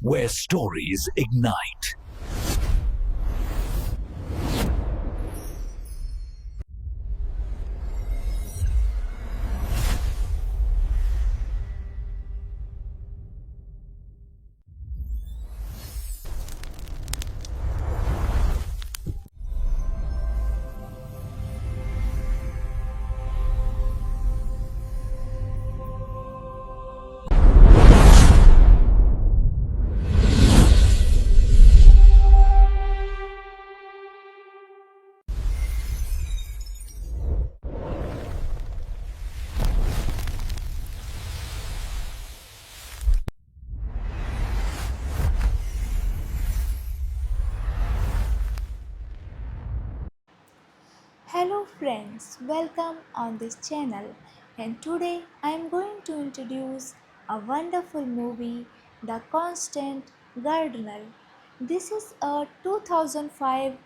where stories ignite. Hello friends, welcome on this channel, and today I am going to introduce a wonderful movie, The Constant Gardener. This is a 2005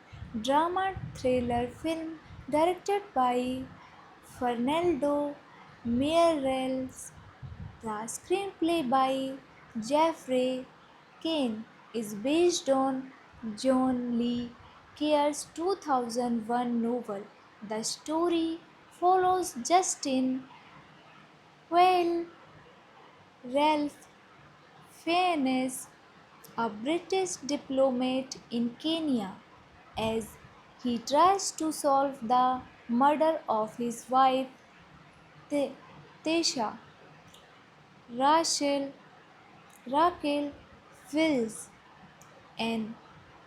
drama thriller film directed by Fernando Meirelles. The screenplay by Jeffrey Kane is based on John Le Carre's 2001 novel. The story follows Justin Well Ralph Fiennes, a British diplomat in Kenya, as he tries to solve the murder of his wife Tesha. Rachel Raquel Wills, an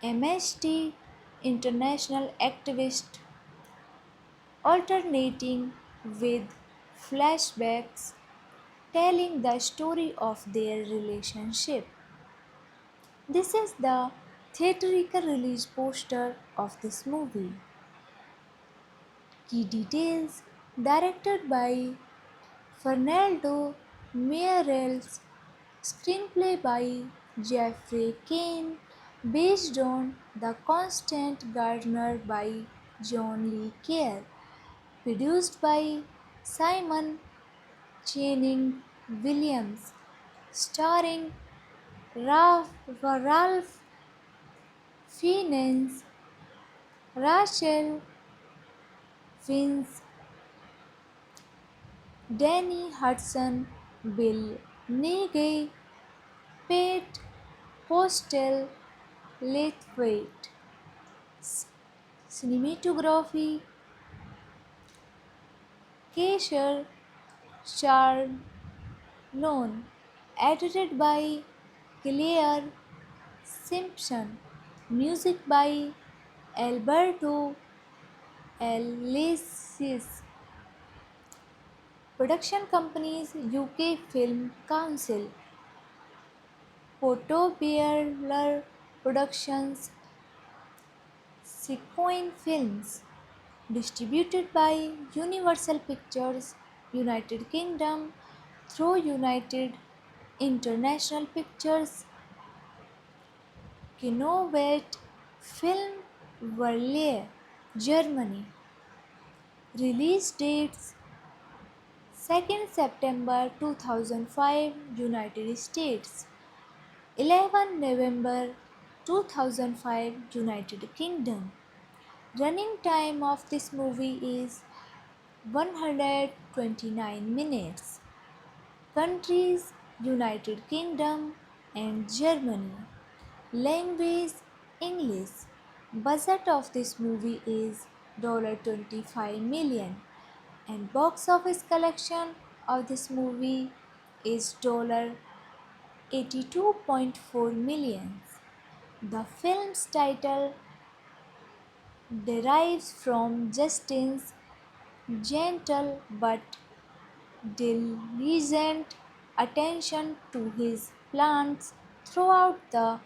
Amnesty International activist, alternating with flashbacks telling the story of their relationship. This is the theatrical release poster of this movie. Key details directed by Fernando Meirelles, screenplay by Jeffrey Kane, based on The Constant Gardener by John Le Carre, produced by Simon Channing Williams, starring Ralph Fiennes, Rachel Fiennes, Danny Hudson, Bill Nighy, Pete Postel, Lathwaite. Cinematography Kesher Charlone, edited by Claire Simpson, music by Alberto Alessis, production companies UK Film Council, Portobeller Productions, Sequoia Films, distributed by Universal Pictures, United Kingdom, through United International Pictures, Kinowet Film Verleih, Germany. Release dates 2nd September 2005 United States, 11 November 2005 United Kingdom. Running time of this movie is 129 minutes. Countries United Kingdom and Germany. Language English. Budget of this movie is $25 million and box office collection of this movie is $82.4 million. The film's title derives from Justin's gentle but diligent attention to his plants throughout the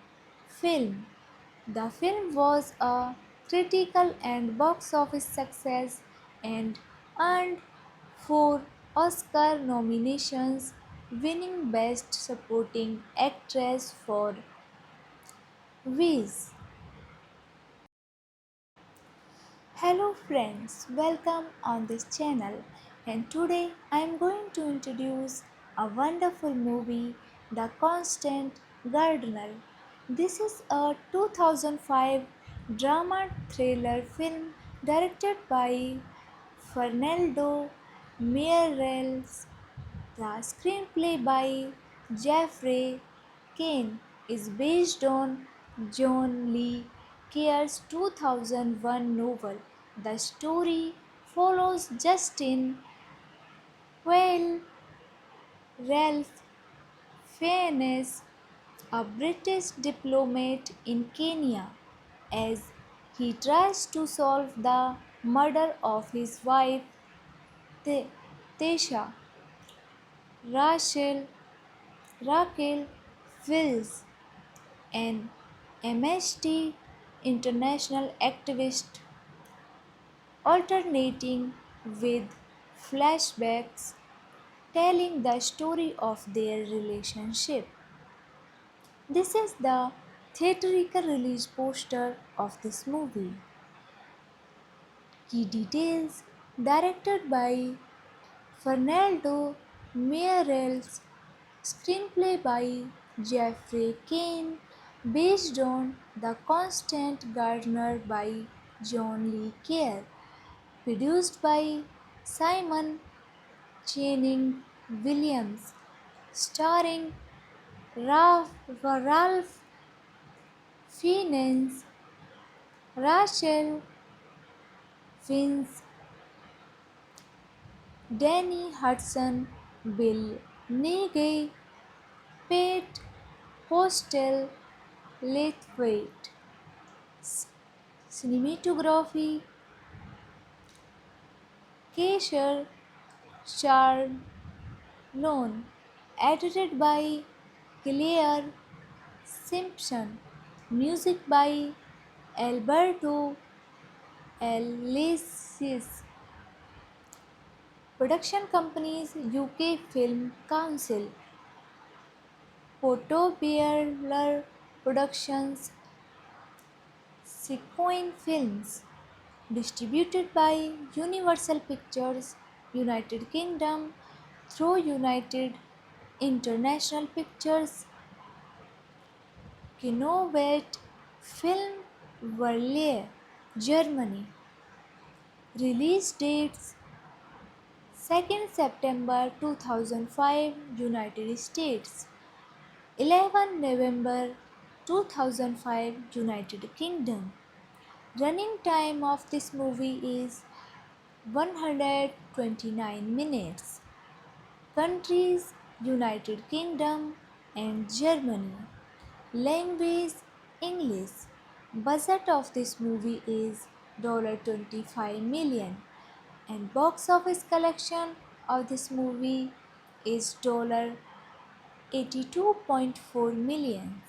film. The film was a critical and box office success and earned 4 Oscar nominations, winning Best Supporting Actress for Viz. Hello friends, welcome on this channel, and today I am going to introduce a wonderful movie, The Constant Gardener. This is a 2005 drama thriller film directed by Fernando Meirelles. The screenplay by Jeffrey Kane is based on John Le Carre's 2001 novel. The story follows Justin Well Ralph Fiennes, a British diplomat in Kenya, as he tries to solve the murder of his wife Tesha. Rachel Raquel Wills, an Amnesty International activist, alternating with flashbacks telling the story of their relationship. This is the theatrical release poster of this movie. Key details directed by Fernando Meirelles, screenplay by Jeffrey Kane, based on The Constant Gardener by John Le Carre, produced by Simon Channing Williams, starring Ralph Fiennes, Rachel Fiennes, Danny Hudson, Bill Nighy, Pete Postel, Lathwaite. Cinematography Keisher Charlone, edited by Claire Simpson, music by Alberto Alessis, production companies UK Film Council, Portobello Productions, Sequoia Films, distributed by Universal Pictures, United Kingdom, through United International Pictures, Kinowet Film Verleih, Germany. Release dates 2nd September 2005, United States. 11 November 2005, United Kingdom. Running time of this movie is 129 minutes. Countries United Kingdom and Germany. Language English. Budget of this movie is $25 million and box office collection of this movie is $82.4 million.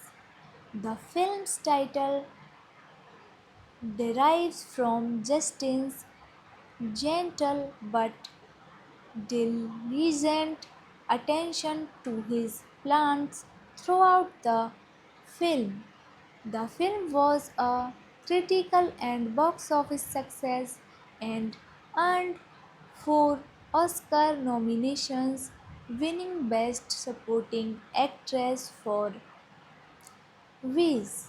The film's title derives from Justin's gentle but diligent attention to his plants throughout the film. The film was a critical and box office success and earned four Oscar nominations, winning Best Supporting Actress for Viz.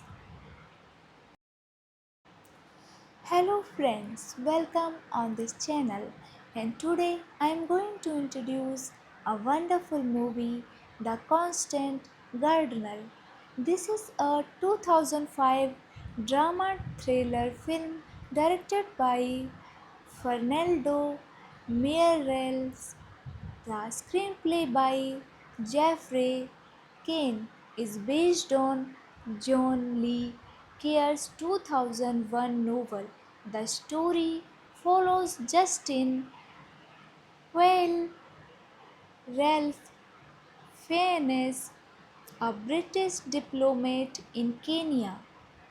Hello friends, welcome on this channel, and today I am going to introduce a wonderful movie, The Constant Gardener. This is a 2005 drama thriller film directed by Fernando Meirelles. The screenplay by Jeffrey Kane is based on John Le Carre's 2001 novel. The story follows Justin Well Ralph Fiennes, a British diplomat in Kenya,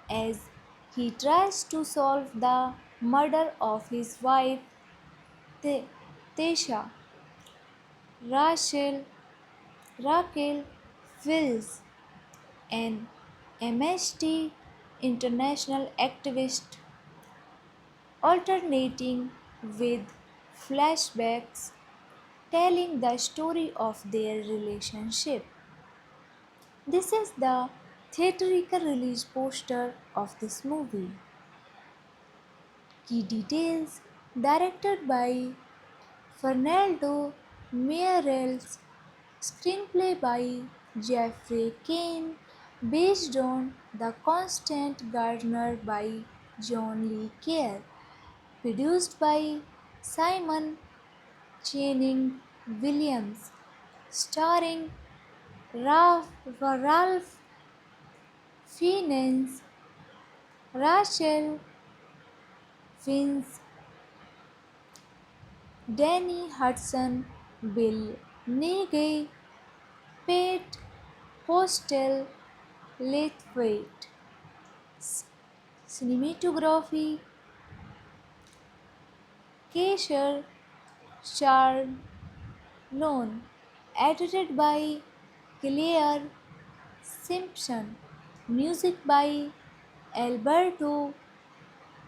as he tries to solve the murder of his wife Tesha. Rachel Raquel Wills, an Amnesty International activist, alternating with flashbacks telling the story of their relationship. This is the theatrical release poster of this movie. Key details: directed by Fernando Meirelles, screenplay by Jeffrey Kane, based on The Constant Gardener by John Le Carre, produced by Simon Channing Williams, starring Ralph Fiennes, Rachel Fiennes, Danny Hudson, Bill Nighy, Pete Postel, Lathwaite. Cinematography: Keisha Charlone, edited by Claire Simpson, music by Alberto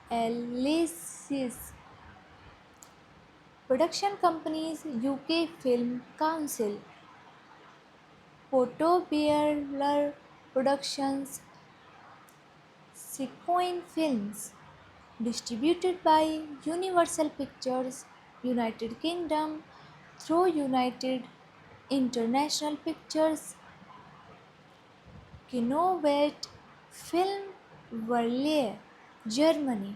Alessis. Production companies: UK Film Council, Portobello Productions, Sequoia Films. Distributed by Universal Pictures, United Kingdom, through United International Pictures, Kinowet Film Verleih, Germany.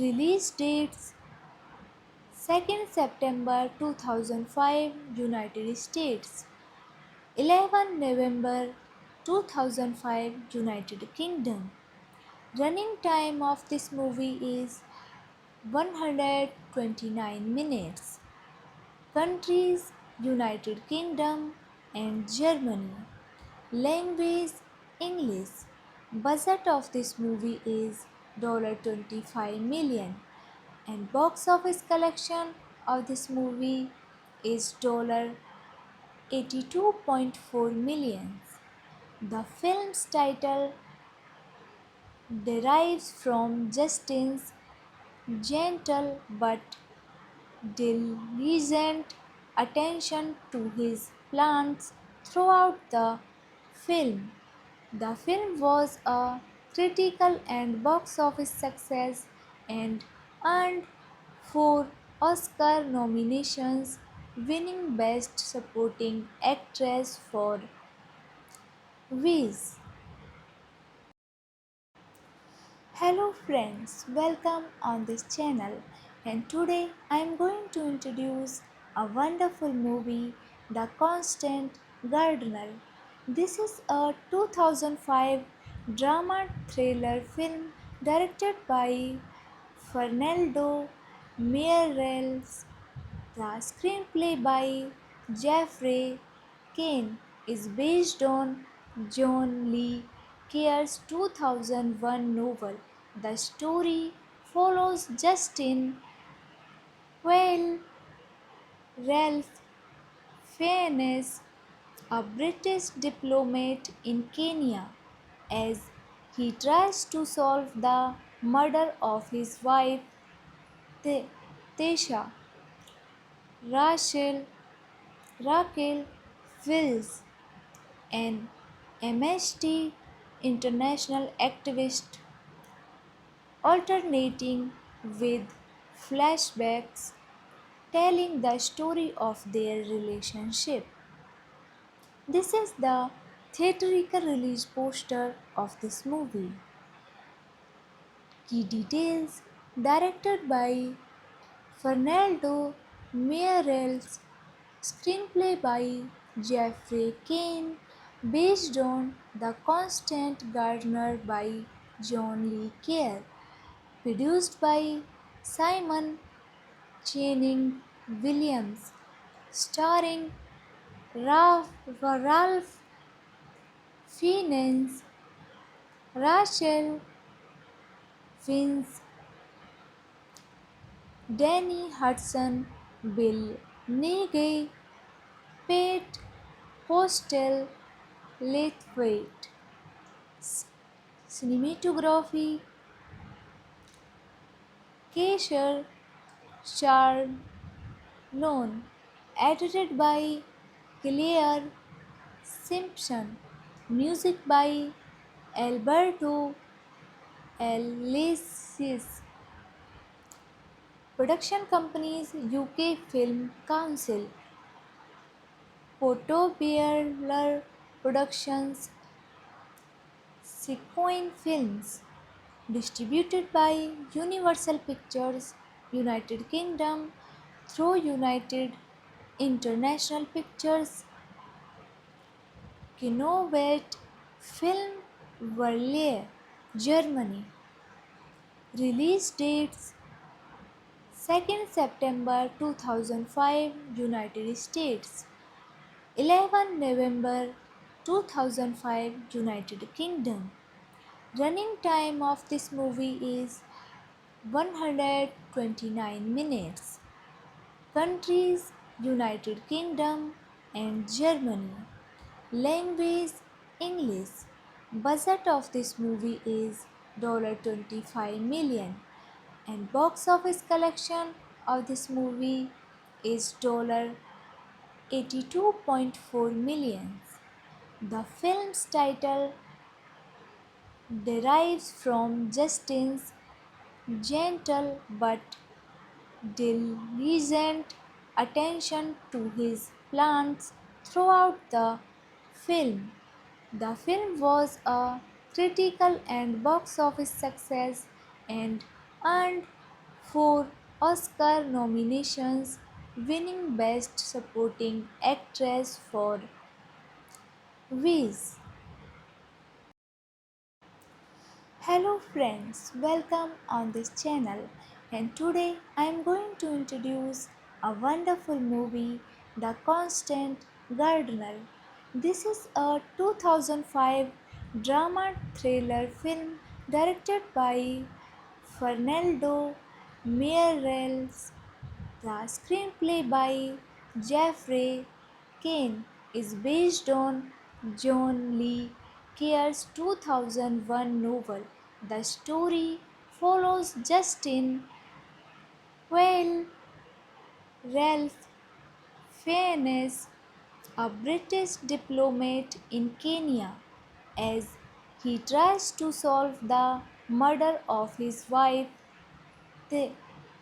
Release dates: 2nd September 2005, United States; 11 November 2005, United Kingdom. Running time of this movie is 129 minutes. Countries: United Kingdom and Germany. Language: English. Budget of this movie is $25 million and box office collection of this movie is $82.4 million. The film's title derives from Justin's gentle but diligent attention to his plants throughout the film. The film was a critical and box office success and earned 4 Oscar nominations, winning Best Supporting Actress for Viz. Hello friends, welcome on this channel, and today I am going to introduce a wonderful movie, The Constant Gardener. This is a 2005 drama thriller film directed by Fernando Meirelles. The screenplay by Jeffrey Kane is based on John Le Carre's 2001 novel. The story follows Justin Quayle, Ralph Fiennes, a British diplomat in Kenya, as he tries to solve the murder of his wife Tesha. Rachel Raquel Wills, an Amnesty International activist, alternating with flashbacks telling the story of their relationship. This is the theatrical release poster of this movie. Key details: directed by Fernando Meirelles, screenplay by Jeffrey Kane, based on The Constant Gardener by John Le Carre, produced by Simon Channing Williams, starring Ralph Fiennes, Rachel Fiennes, Danny Hudson, Bill Nighy, Pete Postel, Lathwaite. Cinematography: Keisha Charlone, edited by Claire Simpson, Music by Alberto Alessis. Production companies UK Film Council, Portobello Productions, Sequoia Films. Distributed by Universal Pictures, United Kingdom through United International Pictures, Kinovet Film Verleih, Germany. Release dates 2nd September 2005 United States, 11 November 2005 United Kingdom. Running time of this movie is 129 minutes. Countries: United Kingdom and Germany. Language: English. Budget of this movie is $25 million and box office collection of this movie is $82.4 million. The film's title derives from Justin's gentle but diligent attention to his plants throughout the film. The film was a critical and box office success and earned 4 Oscar nominations, winning Best Supporting Actress for Viz. Hello friends, welcome on this channel, and today I am going to introduce a wonderful movie, The Constant Gardener. This is a 2005 drama thriller film directed by Fernando Meirelles. The screenplay by Jeffrey Kane is based on John Le Carre's 2001 novel. The story follows Justin Quayle Ralph Fiennes, a British diplomat in Kenya, as he tries to solve the murder of his wife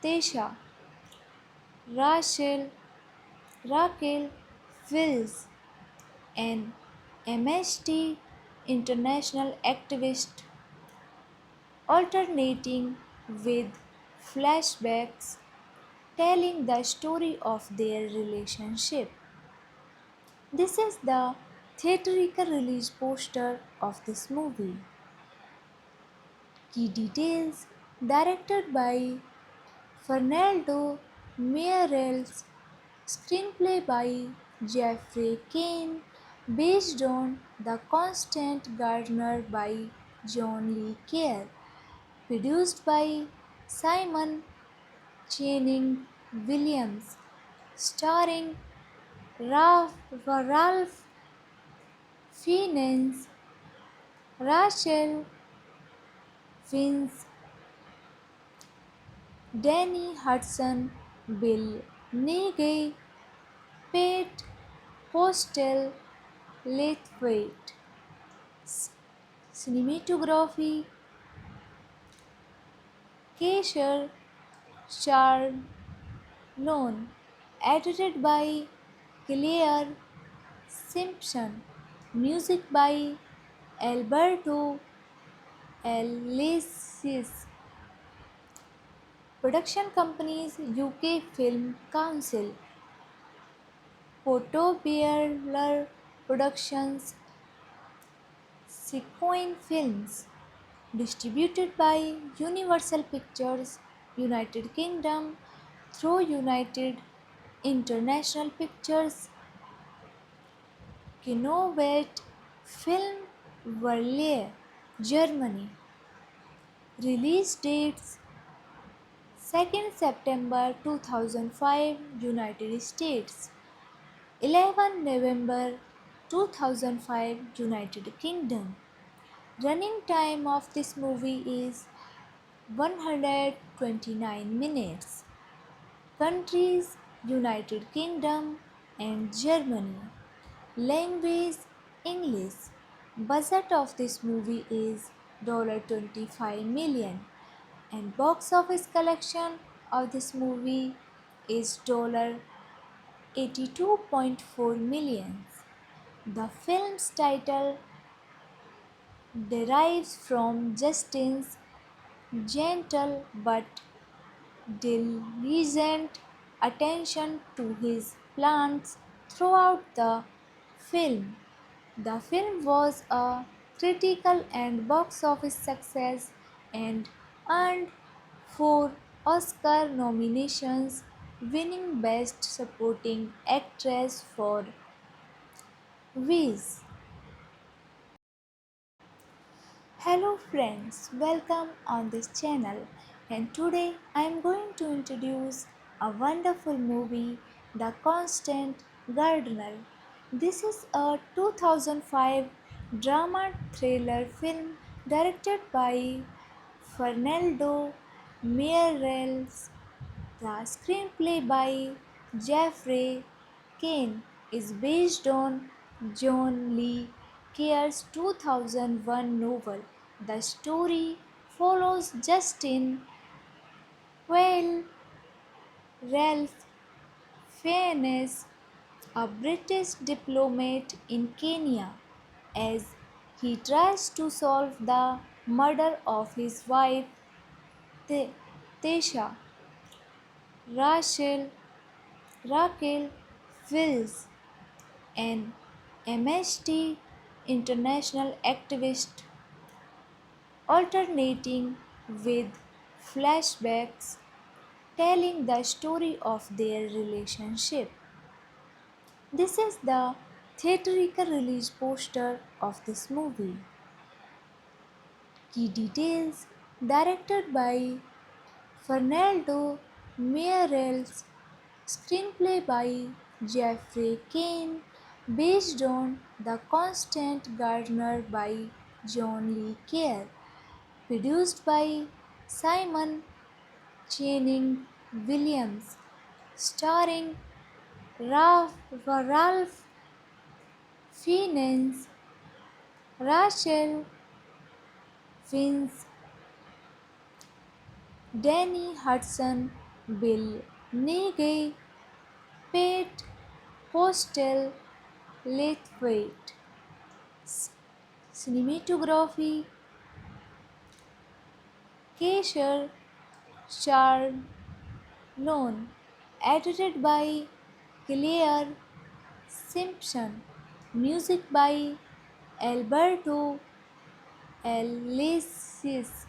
Tesha. Rachel Raquel Wills, an Amnesty International activist, alternating with flashbacks telling the story of their relationship. This is the theatrical release poster of this movie. Key details: directed by Fernando Meirelles, screenplay by Jeffrey Kane, based on The Constant Gardener by John Le Carre, produced by Simon Channing Williams, starring Ralph Fiennes, Rachel Fiennes, Danny Hudson, Bill Nighy, Pete Postel, Lathwaite. Cinematography: Keisha Charlone. Edited by Claire Simpson. Music by Alberto Alessis. Production companies: UK Film Council, Portobello Productions, Sequoia Films. Distributed by Universal Pictures, United Kingdom through United International Pictures, Kinovet Film Verleih, Germany. Release dates 2nd September 2005 United States, 11 November 2005 United Kingdom. Running time of this movie is 129 minutes. Countries: United Kingdom and Germany. Language: English. Budget of this movie is $25 million and box office collection of this movie is $82.4 million. The film's title derives from Justin's gentle but diligent attention to his plants throughout the film. The film was a critical and box office success and earned four Oscar nominations, winning Best Supporting Actress for Viz. Hello friends, welcome on this channel and today I am going to introduce a wonderful movie, The Constant Gardener. This is a 2005 drama thriller film directed by Fernando Meirelles. The screenplay by Jeffrey Kane is based on John Le Carre's 2001 novel. The story follows Justin Quayle Ralph Fiennes, a British diplomat in Kenya, as he tries to solve the murder of his wife Tesha. Rachel Raquel Wills, an Amnesty International activist, alternating with flashbacks telling the story of their relationship. This is the theatrical release poster of this movie. Key details directed by Fernando Meirelles, screenplay by Jeffrey Kane, based on The Constant Gardener by John Le Carre, produced by Simon Channing Williams, starring Ralph Fiennes, Rachel Fiennes, Danny Hudson, Bill Nighy, Pete Postel, Lathwaite. Cinematography Kesher Charlone, edited by Claire Simpson, music by Alberto Alessis,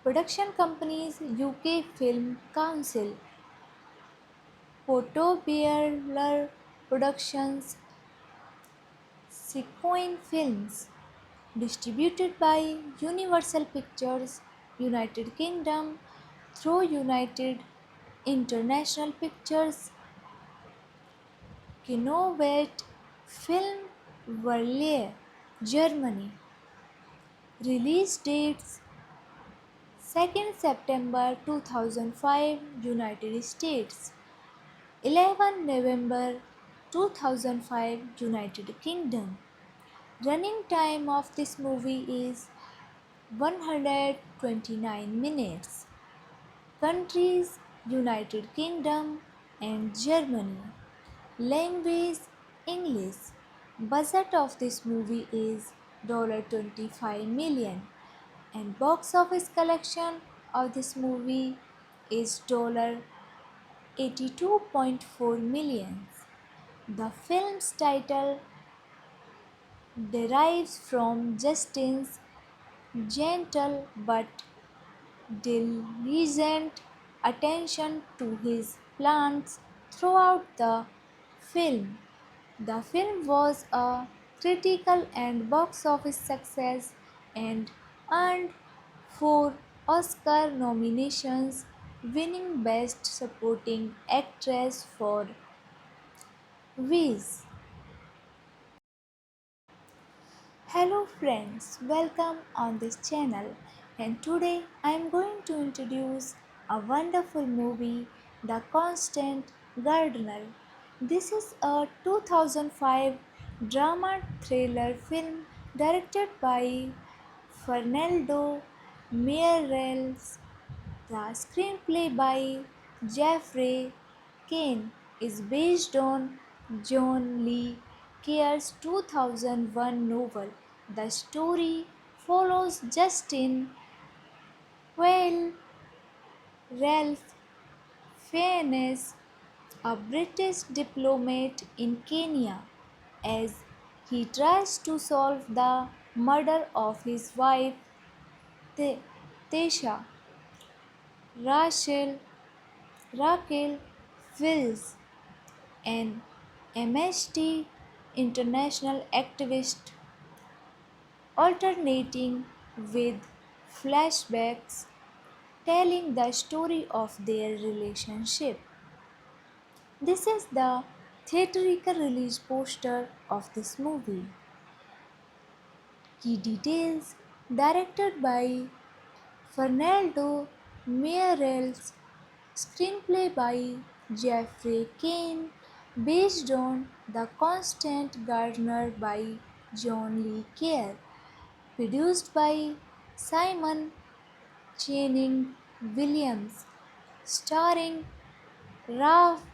production companies UK Film Council, Portobello Productions, Sequoia Films, distributed by Universal Pictures, United Kingdom through United International Pictures, Kinowet Film Verleih, Germany. Release dates 2nd September 2005 United States, 11 November 2005 United Kingdom. Running time of this movie is 129 minutes. Countries United Kingdom and Germany. Language English. Budget of this movie is $25 million and box office collection of this movie is $82.4 million. The film's title derives from Justin's gentle but diligent attention to his plants throughout the film. The film was a critical and box office success and earned four Oscar nominations, winning Best Supporting Actress for Viz. Hello friends, welcome on this channel and today I am going to introduce a wonderful movie, The Constant Gardener. This is a 2005 drama thriller film directed by Fernando Meirelles. The screenplay by Jeffrey Kane is based on John Le Carre's 2001 novel. The story follows Justin Well Ralph Fiennes, a British diplomat in Kenya, as he tries to solve the murder of his wife Tesha. Rachel Raquel Wills, an Amnesty International activist, alternating with flashbacks telling the story of their relationship. This is the theatrical release poster of this movie. Key details directed by Fernando Meirelles, screenplay by Jeffrey Kane, based on The Constant Gardener by John Le Carre, produced by Simon Channing Williams, starring Ralph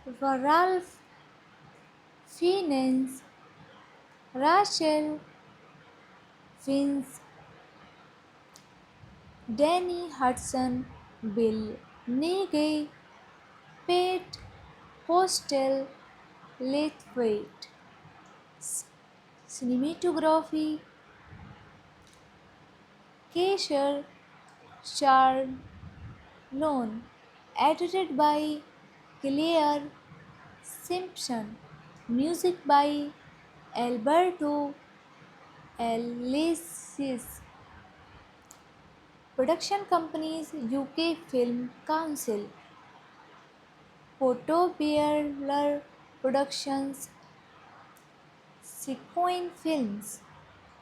Fiennes, Rachel Fiennes, Danny Hudson, Bill Nighy, Pete Postel, Lathwaite. Cinematography Keisher Charlone, edited by Claire Simpson, music by Alberto Alessis, production companies UK Film Council, Portobello Productions, Sequoia Films,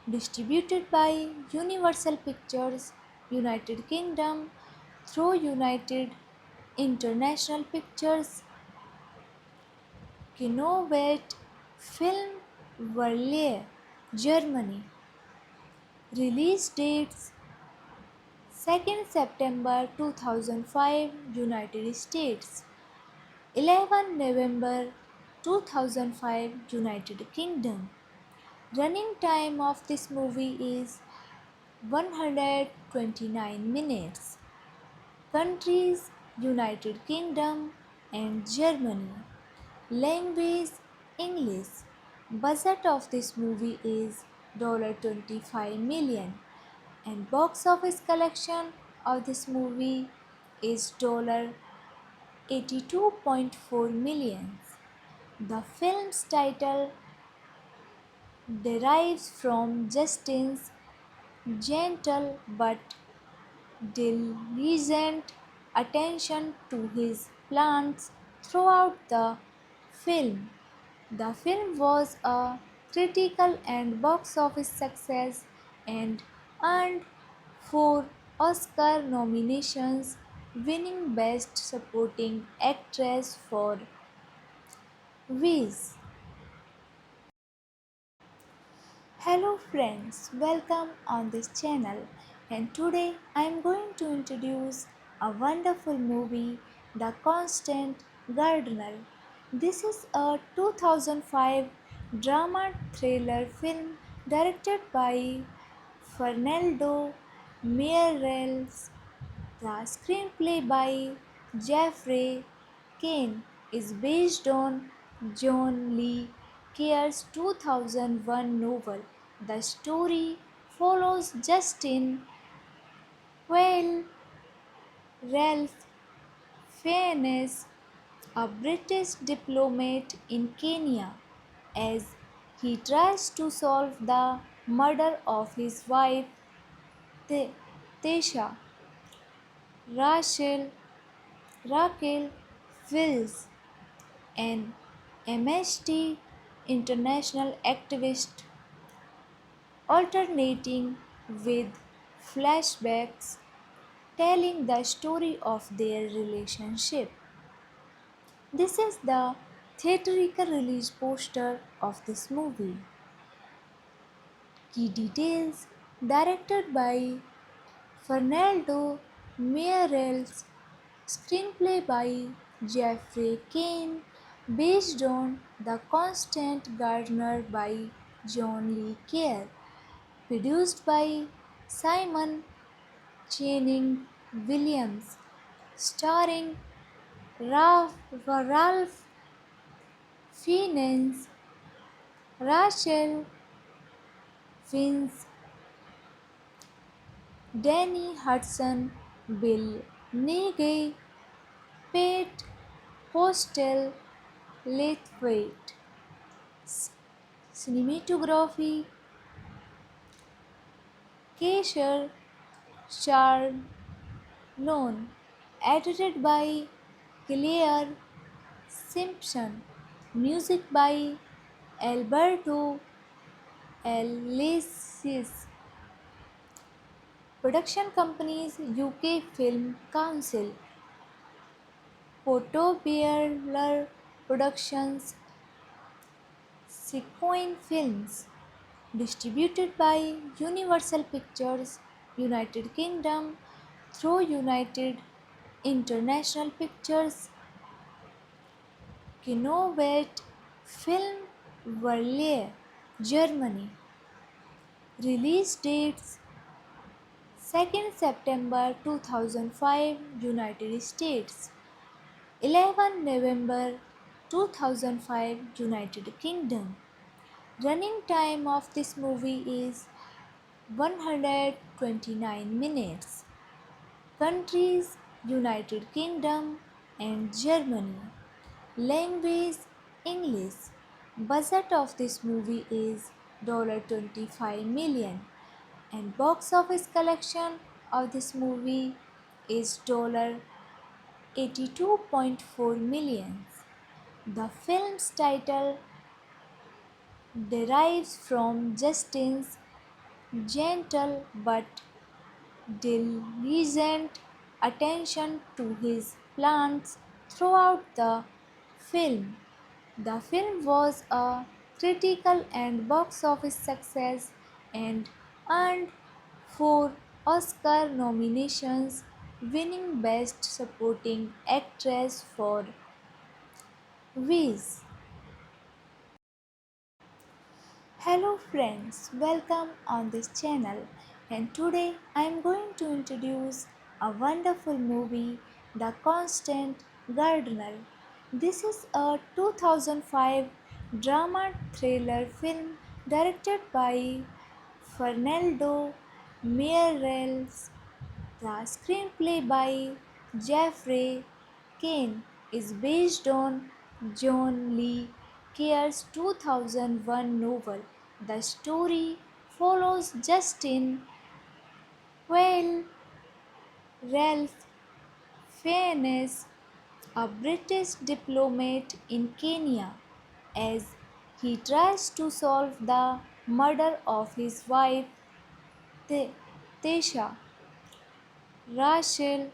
distributed by Universal Pictures, United Kingdom, through United International Pictures, Kinowet Film Verleih, Germany. Release dates 2nd September 2005, United States. 11 November 2005, United Kingdom. Running time of this movie is 129 minutes. Countries United Kingdom and Germany. Language English. Budget of this movie is $25 million and box office collection of this movie is $82.4 million. The film's title derives from Justin's gentle but diligent attention to his plants throughout the film. The film was a critical and box office success and earned 4 Oscar nominations, winning Best Supporting Actress for Viz. Hello friends, welcome on this channel, and today I am going to introduce a wonderful movie, The Constant Gardener. This is a 2005 drama thriller film directed by Fernando Meirelles. The screenplay by Jeffrey Kane is based on John Le Carre's 2001 novel. The story follows Justin Well Ralph Fiennes, a British diplomat in Kenya, as he tries to solve the murder of his wife Tesha. Rachel Raquel Wills, an Amnesty International activist, alternating with flashbacks telling the story of their relationship. This is the theatrical release poster of this movie. Key details directed by Fernando Meirelles, screenplay by Jeffrey Kane, based on The Constant Gardener by John Le Carre, produced by Simon Channing Williams, starring Ralph Fiennes, Rachel Fiennes, Danny Hudson, Bill Nighy, Pete Postel, Lathwaite. Cinematography Keisher Charlone, edited by Claire Simpson, music by Alberto Alessis, production companies UK Film Council, Portobello Productions, Sequoia Films, distributed by Universal Pictures, United Kingdom through United International Pictures, Kinowet Film Verleih, Germany. Release dates 2nd September 2005 United States, 11 November 2005 United Kingdom. Running time of this movie is 129 minutes. Countries United Kingdom and Germany. Language English. Budget of this movie is $25 million and box office collection of this movie is $82.4 million. The film's title derives from Justin's gentle but diligent attention to his plants throughout the film. The film was a critical and box office success and earned 4 Oscar nominations, winning Best Supporting Actress for Viz. Hello friends, welcome on this channel, and today I am going to introduce a wonderful movie, The Constant Gardener. This is a 2005 drama thriller film directed by Fernando Meirelles. The screenplay by Jeffrey Kane is based on John Le Carre's 2001 novel. The story follows Justin Quayle, Ralph Fiennes, a British diplomat in Kenya, as he tries to solve the murder of his wife Tesha. Rachel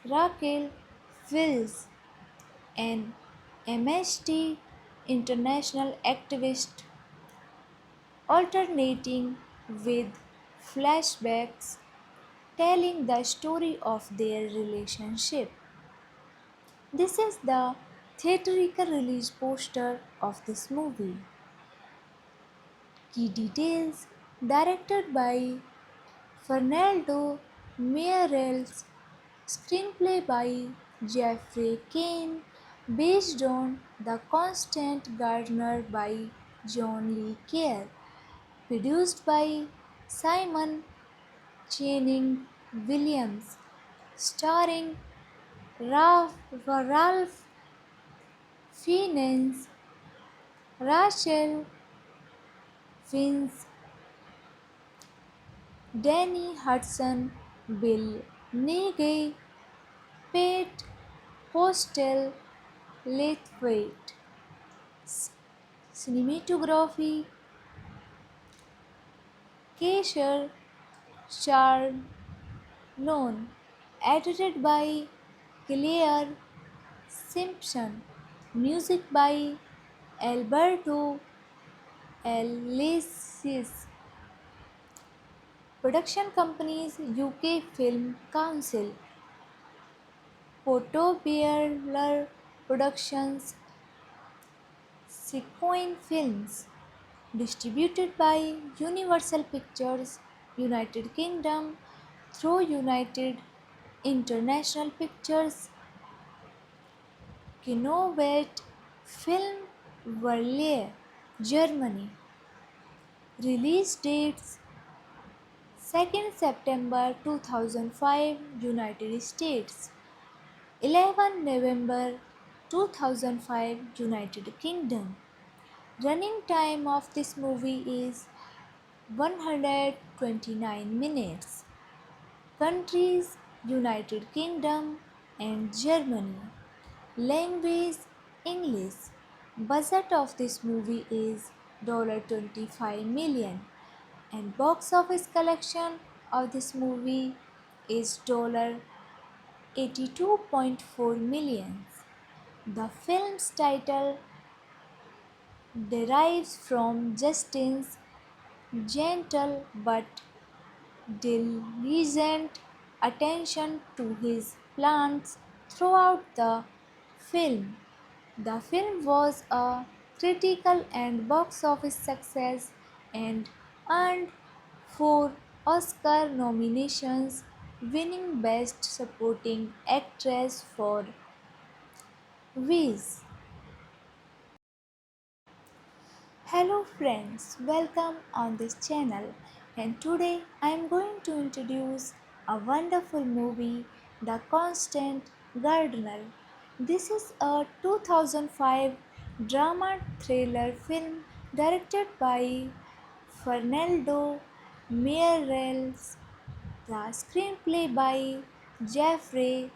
Raquel Wills, an Amnesty International activist, alternating with flashbacks telling the story of their relationship. This is the theatrical release poster of this movie. Key details directed by Fernando Meirelles, screenplay by Jeffrey Kane, based on The Constant Gardener by John Le Carre, produced by Simon Channing Williams, starring Ralph Fiennes, Rachel Fiennes, Danny Hudson, Bill Nighy, Pete Postel, Lathwaite. Cinematography Keisher Charlone, edited by Claire Simpson, music by Alberto Alessis, Production companies UK Film Council, Portobeller Productions, Sequoia Films. Distributed by Universal Pictures, United Kingdom through United International Pictures, Kinovet Film Verleih, Germany. Release dates 2nd September 2005 United States, 11 November 2005 United Kingdom. Running time of this movie is 129 minutes. Countries: United Kingdom and Germany. Language: English. Budget of this movie is $25 million and box office collection of this movie is $82.4 million. The film's title derives from Justin's gentle but diligent attention to his plants throughout the film. The film was a critical and box office success and earned 4 Oscar nominations, winning Best Supporting Actress for Viz. Hello friends, welcome on this channel, and today I am going to introduce a wonderful movie, The Constant Gardener. This is a 2005 drama thriller film directed by Fernando Meirelles. The screenplay by Jeffrey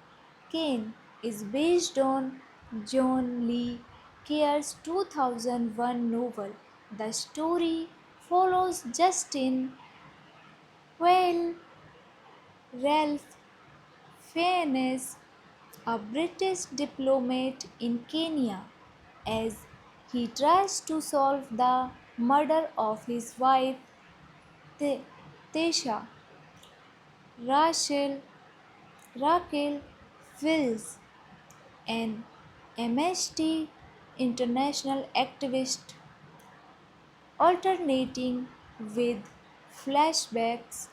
Kane is based on John Le Carre's 2001 novel. The story follows Justin Quayle Ralph Fiennes, a British diplomat in Kenya, as he tries to solve the murder of his wife Tesha. Rachel Raquel Wills, an Amnesty International activist, alternating with flashbacks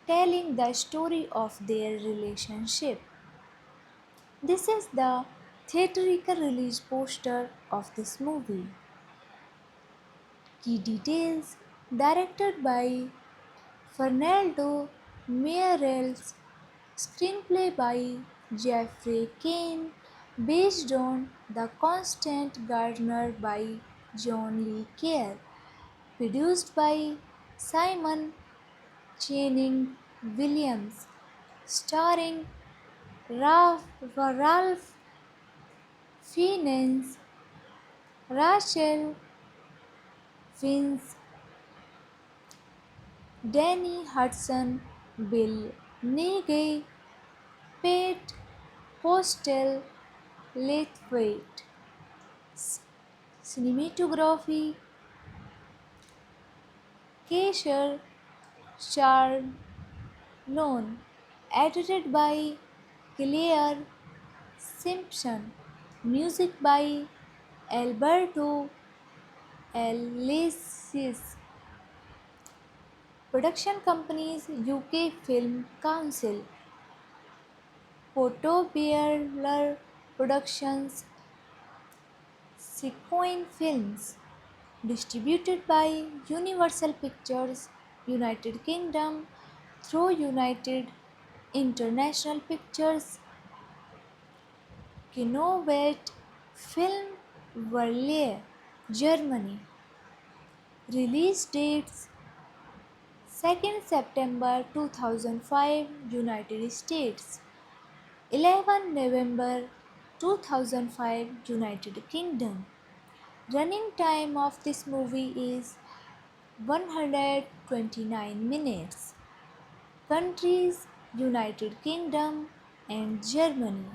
telling the story of their relationship. This is the theatrical release poster of this movie. Key details: directed by Fernando Meirelles, screenplay by Jeffrey Kane, based on The Constant Gardener by John Le Carre, produced by Simon Channing Williams, starring Ralph Fiennes, Rachel Fiennes, Danny Hudson, Bill Nighy, Pete Postel, Lathwaite. Cinematography: Keisha Charlone. Edited by Claire Simpson. Music by Alberto Alessis. Production companies: UK Film Council, Portobeller Productions, Sequoia Films. Distributed by Universal Pictures, United Kingdom through United International Pictures, Kinovet Film Verleih, Germany. Release dates 2nd September 2005 United States, 11 November 2005 United Kingdom. Running time of this movie is 129 minutes. Countries: United Kingdom and Germany.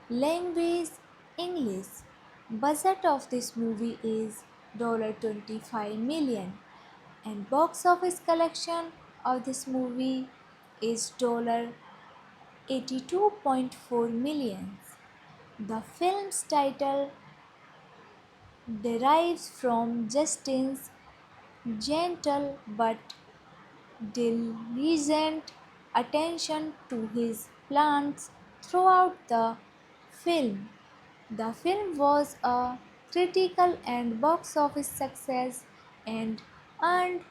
Language: English. Budget of this movie is $25 million and box office collection of this movie is $82.4 million. The film's title derives from Justin's gentle but diligent attention to his plants throughout the film. The film was a critical and box office success and earned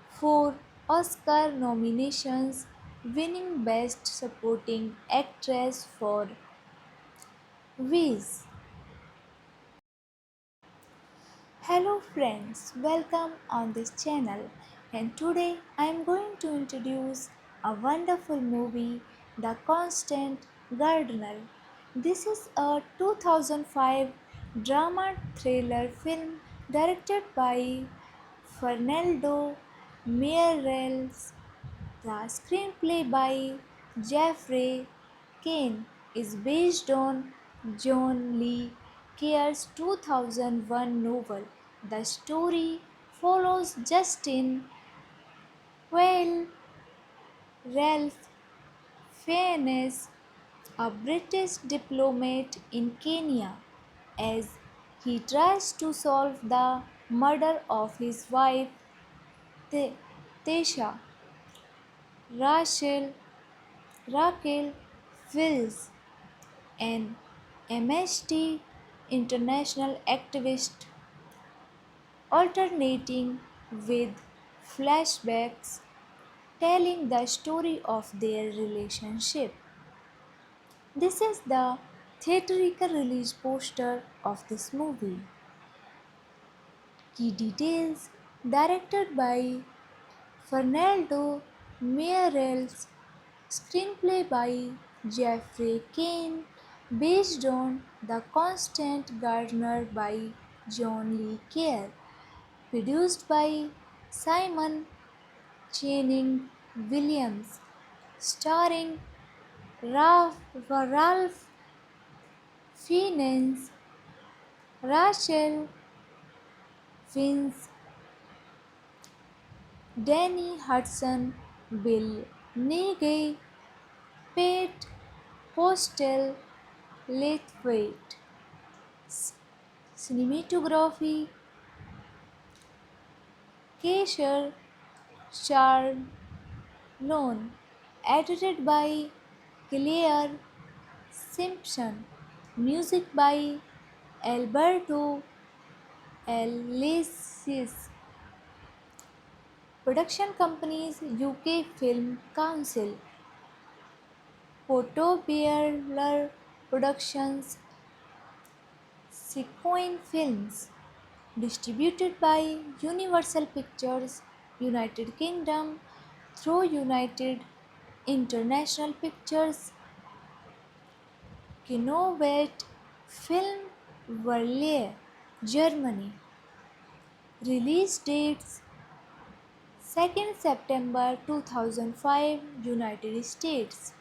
four Oscar nominations, winning Best Supporting Actress for Viz. Hello friends, welcome on this channel, and today I am going to introduce a wonderful movie, The Constant Gardener. This is a 2005 drama thriller film directed by Fernando Meirelles. The screenplay by Jeffrey Kane is based on John Le Carre's 2001 novel. The story follows Justin while Ralph Fiennes, a British diplomat in Kenya, as he tries to solve the murder of his wife Tesha. Rachel Raquel Wills, an Amnesty International activist, alternating with flashbacks telling the story of their relationship. This is the theatrical release poster of this movie. Key details directed by Fernando Meirelles, screenplay by Jeffrey Kane, based on The Constant Gardener by John Le Carre, produced by Simon Channing Williams, starring Ralph Fiennes, Rachel Fiennes, Danny Hudson, Bill Nighy, Pete Postel, Lathwaite. Cinematography Keisher Charlone, edited by Claire Simpson, music by Alberto Alessis, production companies UK Film Council, Portobello Productions, Sequoia Films, distributed by Universal Pictures, United Kingdom through United International Pictures, Kinowet Film Verleih, Germany. Release dates 2nd September 2005 United States,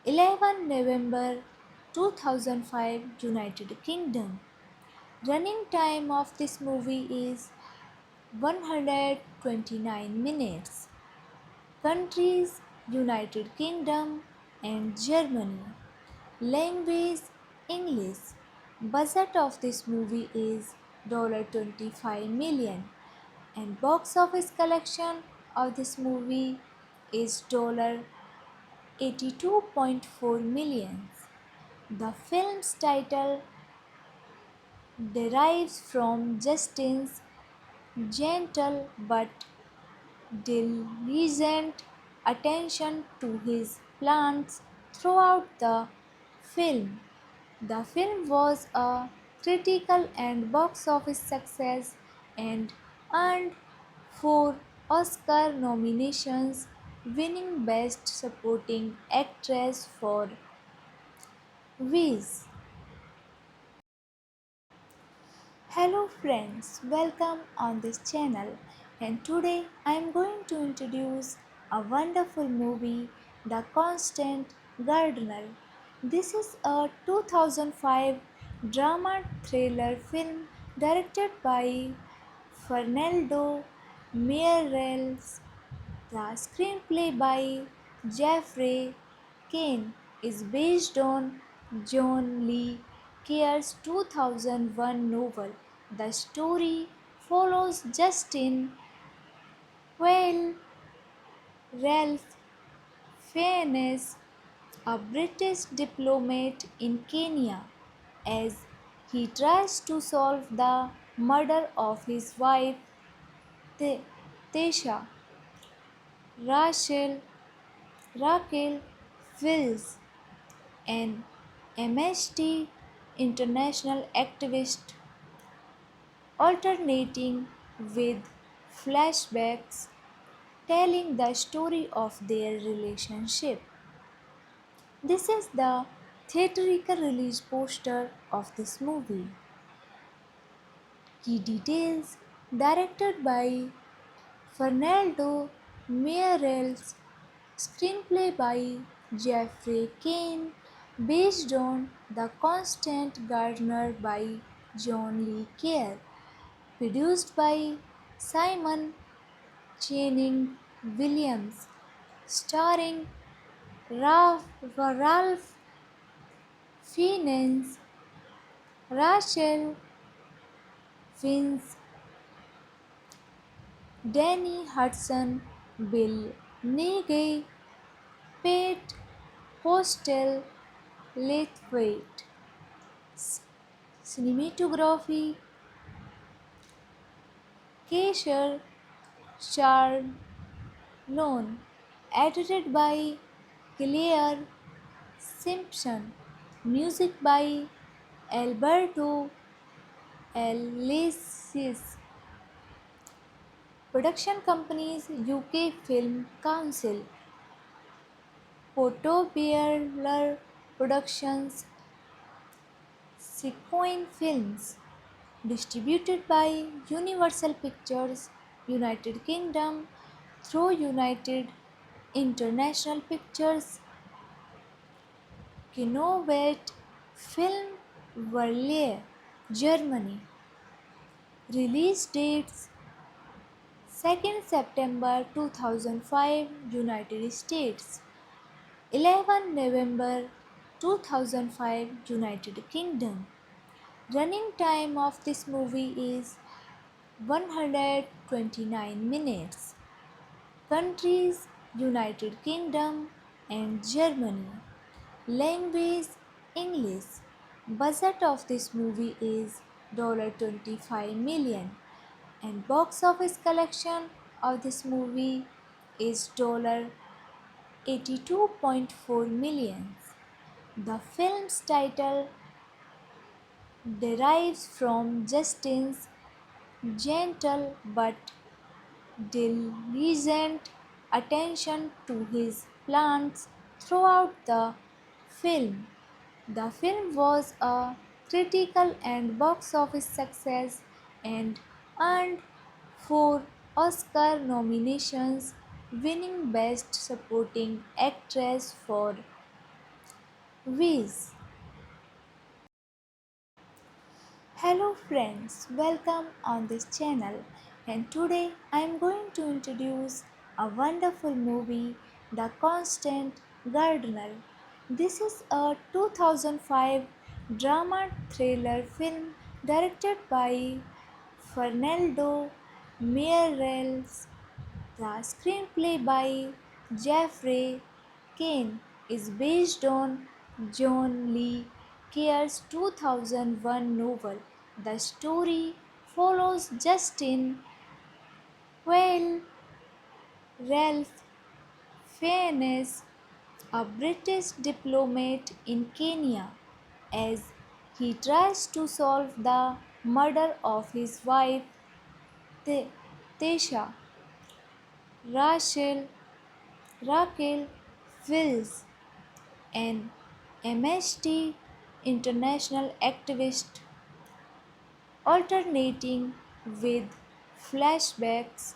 11 November 2005 United Kingdom. Running time of this movie is 129 minutes. Countries United Kingdom and Germany. Language English. Budget of this movie is $25 million and box office collection of this movie is $82.4 million. The film's title derives from Justin's gentle but diligent attention to his plants throughout the film. The film was a critical and box office success and earned four Oscar nominations, winning Best Supporting Actress for Viz. Hello friends, welcome on this channel, and today I am going to introduce a wonderful movie, The Constant Gardener. This is a 2005 drama thriller film directed by Fernando Meirelles. The screenplay by Jeffrey Kane is based on John Lee Care's 2001 novel. The story follows Justin Whale Ralph Fiennes, a British diplomat in Kenya, as he tries to solve the murder of his wife Tesha. Rachel Raquel Wills, an Amnesty International activist, alternating with flashbacks telling the story of their relationship. This is the theatrical release poster of this movie. Key details directed by Fernando Meirelles, screenplay by Jeffrey Kane, based on The Constant Gardener by John Le Carre, produced by Simon Channing Williams, starring Ralph Fiennes, Rachel Fiennes, Danny Hudson, Bill Nighy, Pete Postel, Lathwaite. Cinematography Keisher Charlone, edited by Claire Simpson, music by Alberto Alessis, production companies UK Film Council, Portobello Productions, Sequoia Films, distributed by Universal Pictures, United Kingdom, through United International Pictures, Kinowet Film Verleih, Germany. Release dates 2nd September 2005, United States, 11 November 2005, United Kingdom. Running time of this movie is 129 minutes. Countries United Kingdom and Germany. Language English. Budget of this movie is $25 million and box office collection of this movie is $82.4 million. The film's title derives from Justin's gentle but diligent attention to his plants throughout the film. The film was a critical and box office success and earned four Oscar nominations, winning Best Supporting Actress for Viz. Hello friends, welcome on this channel, and today I am going to introduce a wonderful movie, The Constant Gardener. This is a 2005 drama thriller film directed by Fernando Meirelles. The screenplay by Jeffrey Kane is based on John Le Care's 2001 novel. The story follows Justin Whale Ralph Fiennes, a British diplomat in Kenya, as he tries to solve the murder of his wife Tesha. Rachel Raquel Wills, an Amnesty International activist, alternating with flashbacks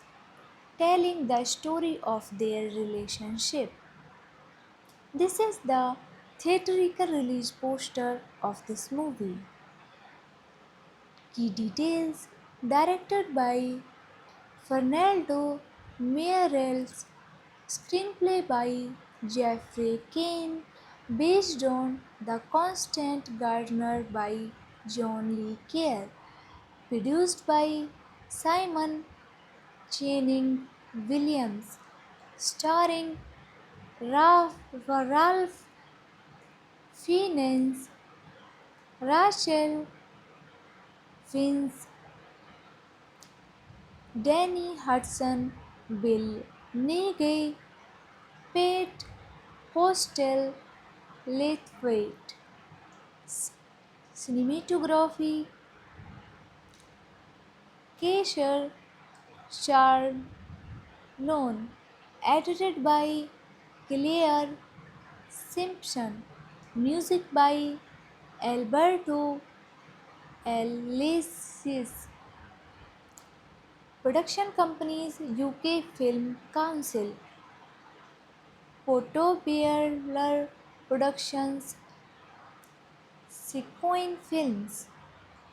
telling the story of their relationship. This is the theatrical release poster of this movie. Key details directed by Fernando Meirelles, Screenplay by Jeffrey Kane, based on The Constant Gardener by John Le Carre, produced by Simon Channing Williams, starring Ralph Fiennes, Rachel Fiennes, Danny Hudson, Bill Nighy, Pete Postel, Lathwaite. Cinematography Keisher Charlone, edited by Claire Simpson, music by Alberto Alessis, production companies UK Film Council, Portobello Productions, Sequoia Films,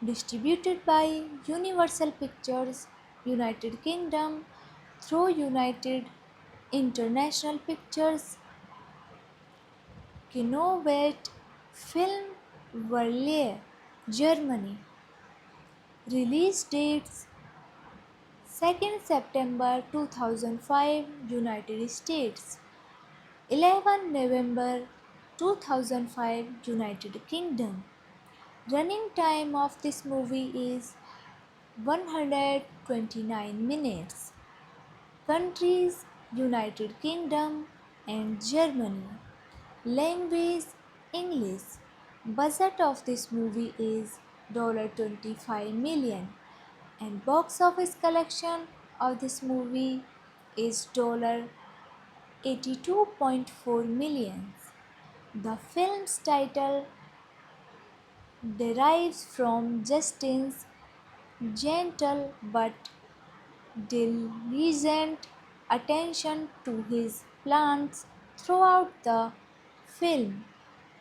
distributed by Universal Pictures, United Kingdom through United International Pictures, Kinowet Film Verleih, Germany. Release dates 2nd September 2005 United States, 11 November 2005 United Kingdom. Running time of this movie is 129 minutes. Countries United Kingdom and Germany. Language English. Budget of this movie is $25 million and box office collection of this movie is $82.4 million. The film's title derives from Justin's gentle but diligent attention to his plants throughout the film.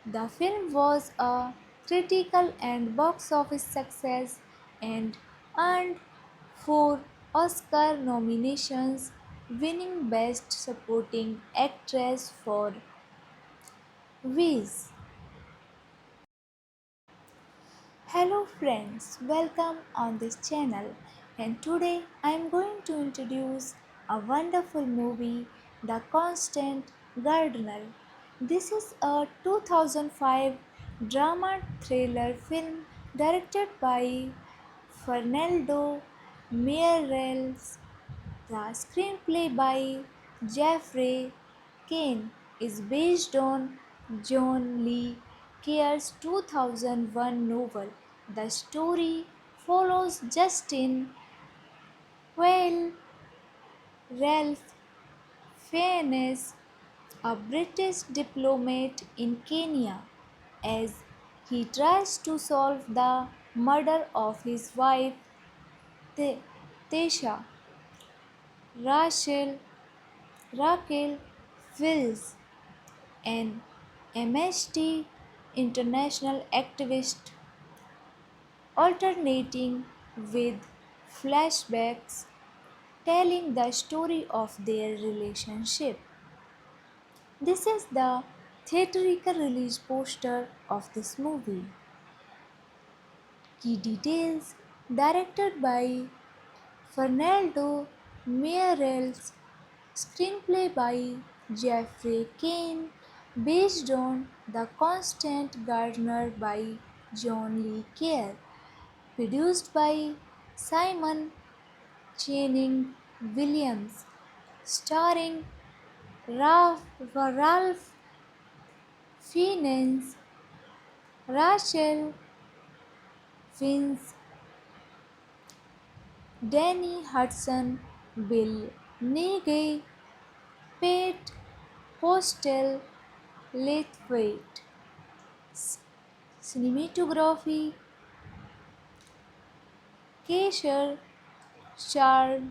The film was a critical and box office success and earned four Oscar nominations, winning Best Supporting Actress for Viz. Hello friends, welcome on this channel and today I am going to introduce a wonderful movie, The Constant Gardener. This is a 2005 drama thriller film directed by Fernando Meirelles. The screenplay by Jeffrey Kane is based on John Le Carre's 2001 novel. The story follows Justin Quayle, Ralph Fiennes, a British diplomat in Kenya, as he tries to solve the murder of his wife Tesha. Rachel Raquel Wills, an Amnesty International activist, alternating with flashbacks telling the story of their relationship. This is the theatrical release poster of this movie. Key details directed by Fernando Meirelles, screenplay by Jeffrey Kane, based on The Constant Gardener by John Le Carre, produced by Simon Channing Williams, starring Ralph Fiennes, Rachel Fiennes, Danny Hudson, Bill Nighy, Pete Postel, Lathwaite. Cinematography Keisher Charlone,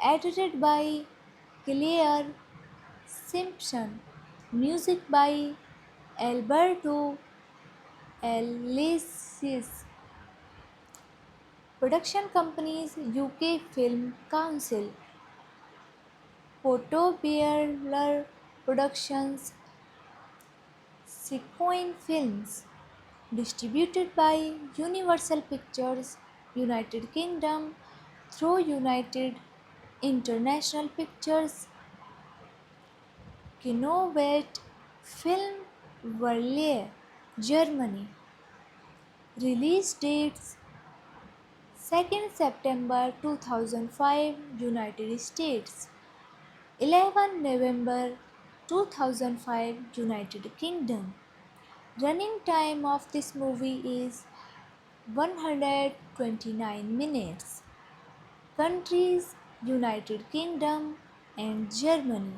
edited by Claire Simpson, music by Alberto Alessis, production companies UK Film Council, Portobeller Productions, Sequoia Films, distributed by Universal Pictures, United Kingdom, through United International Pictures, Kinovet Film Verleih, Germany. Release dates 2nd September 2005, United States. 11 November 2005, United Kingdom. Running time of this movie is 129 minutes. Countries: United Kingdom and Germany.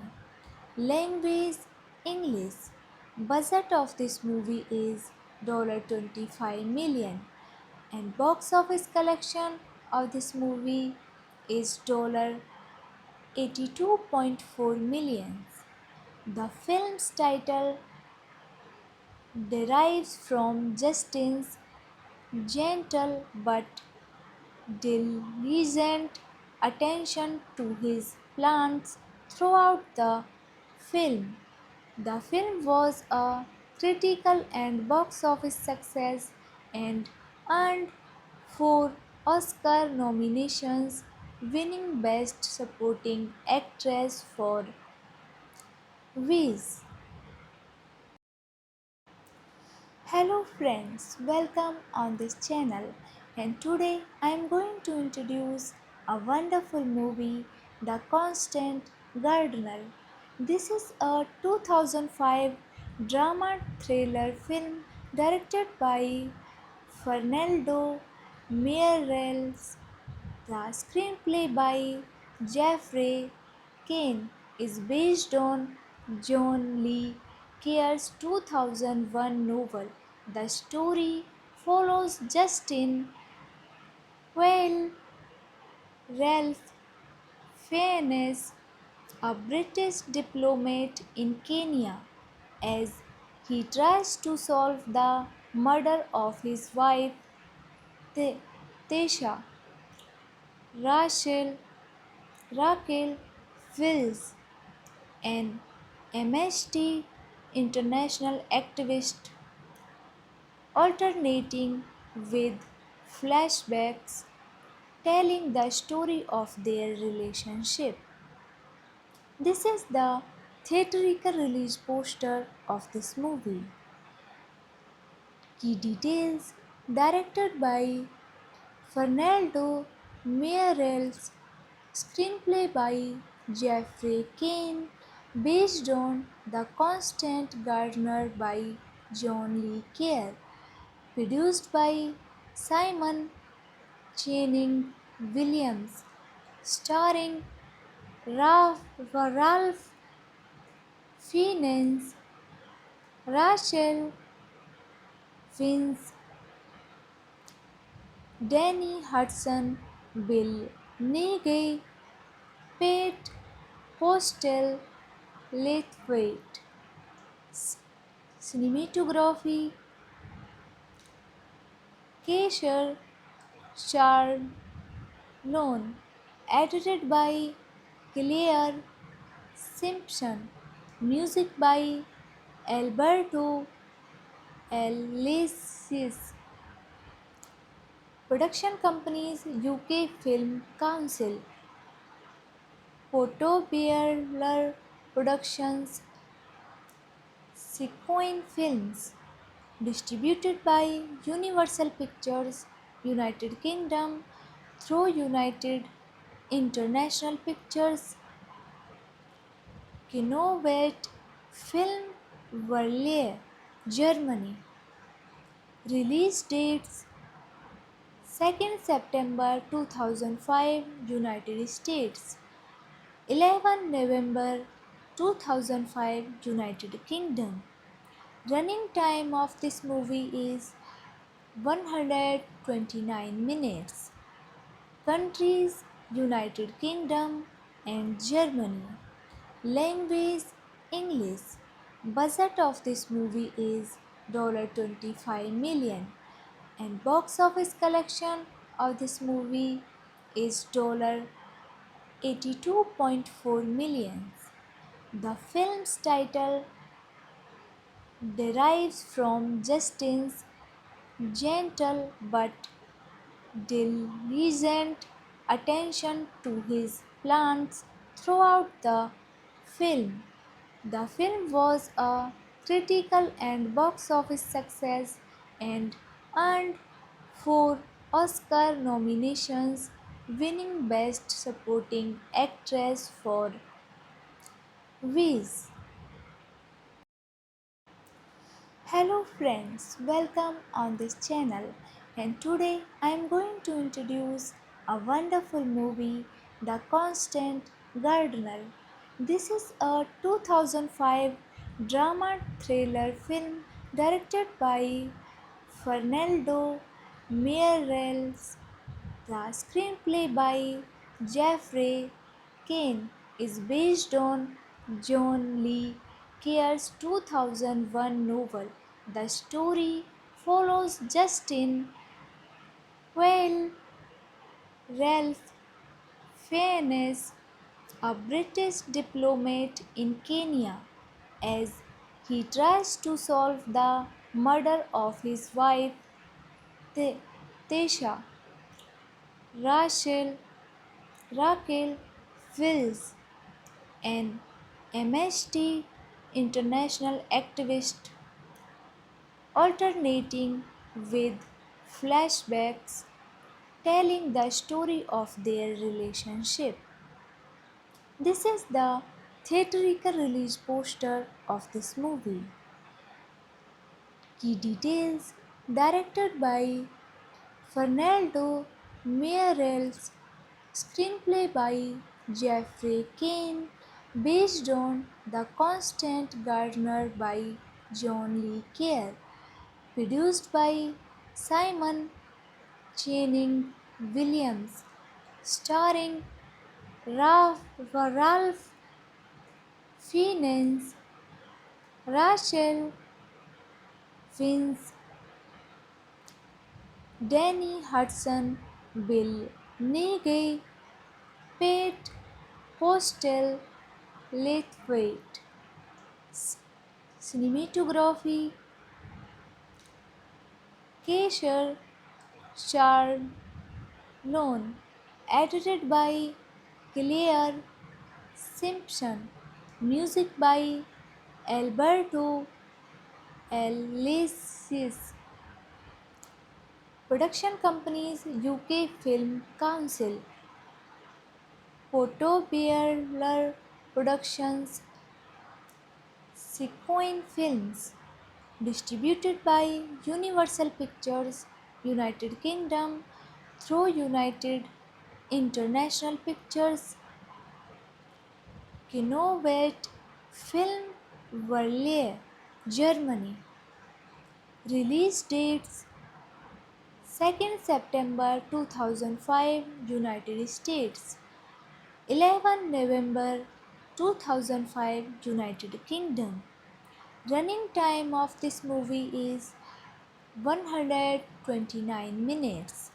Language: English. Budget of this movie is $25 million and box office collection of this movie is $82.4 million. The film's title derives from Justin's gentle but diligent attention to his plants throughout the film. The film was a critical and box office success and earned 4 Oscar nominations, winning Best Supporting Actress for Viz. Hello friends, welcome on this channel, and today I am going to introduce a wonderful movie, The Constant Gardener. This is a 2005 drama thriller film directed by Fernando Meirelles. The screenplay by Jeffrey Kane is based on John Le Carre's 2001 novel. The story follows Justin Quayle, Ralph Fiennes, a British diplomat in Kenya, as he tries to solve the murder of his wife Tesha. Rachel Raquel Wills, an Amnesty International activist, alternating with flashbacks telling the story of their relationship. This is the theatrical release poster of this movie. Key details: directed by Fernando Meirelles, screenplay by Jeffrey Kane, based on The Constant Gardener by John Le Carre, produced by Simon Channing Williams, starring Ralph Fiennes, Rachel Fiennes, Danny Hudson, Bill Nighy, Pete Postel, Lathwaite. Cinematography: Keisha Charlone. Edited by Claire Simpson. Music by Alberto Alessis. Production companies: UK Film Council, Portobeller Productions, Sequoia Films. Distributed by Universal Pictures, United Kingdom, through United International Pictures, Kinovet Film Verleih, Germany. Release dates 2nd September 2005, United States. 11 November 2005, United Kingdom. Running time of this movie is 129 minutes. Countries: United Kingdom and Germany. Language: English. Budget of this movie is $25 million and box office collection of this movie is $82.4 million. The film's title derives from Justin's gentle but diligent attention to his plants throughout the film. The film was a critical and box office success and earned four Oscar nominations, winning Best Supporting Actress for Viz. Hello friends, welcome on this channel, and today I am going to introduce a wonderful movie, The Constant Gardener. This is a 2005 drama thriller film directed by Fernando Meirelles. The screenplay by Jeffrey Kane is based on John Le Carre's 2001 novel. The story follows Justin Quayle Ralph Fiennes, a British diplomat in Kenya, as he tries to solve the murder of his wife Tesha. Rachel Raquel Wills, an Amnesty International activist, alternating with flashbacks telling the story of their relationship. This is the theatrical release poster of this movie. Key details directed by Fernando Meirelles, screenplay by Jeffrey Kane, based on The Constant Gardener by John Le Carre, produced by Simon Channing Williams, starring Ralph Fiennes, Rachel Fiennes, Danny Hudson, Bill Nighy, Pete Postel, Lathwaite. Cinematography Kesher Charlone, edited by Claire Simpson, music by Alberto Alessis, production companies UK Film Council, Portobeller Productions, Sequoia Films, distributed by Universal Pictures, United Kingdom through United International Pictures, Kinowet Film Verleih, Germany. Release dates 2nd September 2005 United States, 11 November 2005 United Kingdom. Running time of this movie is 129 minutes.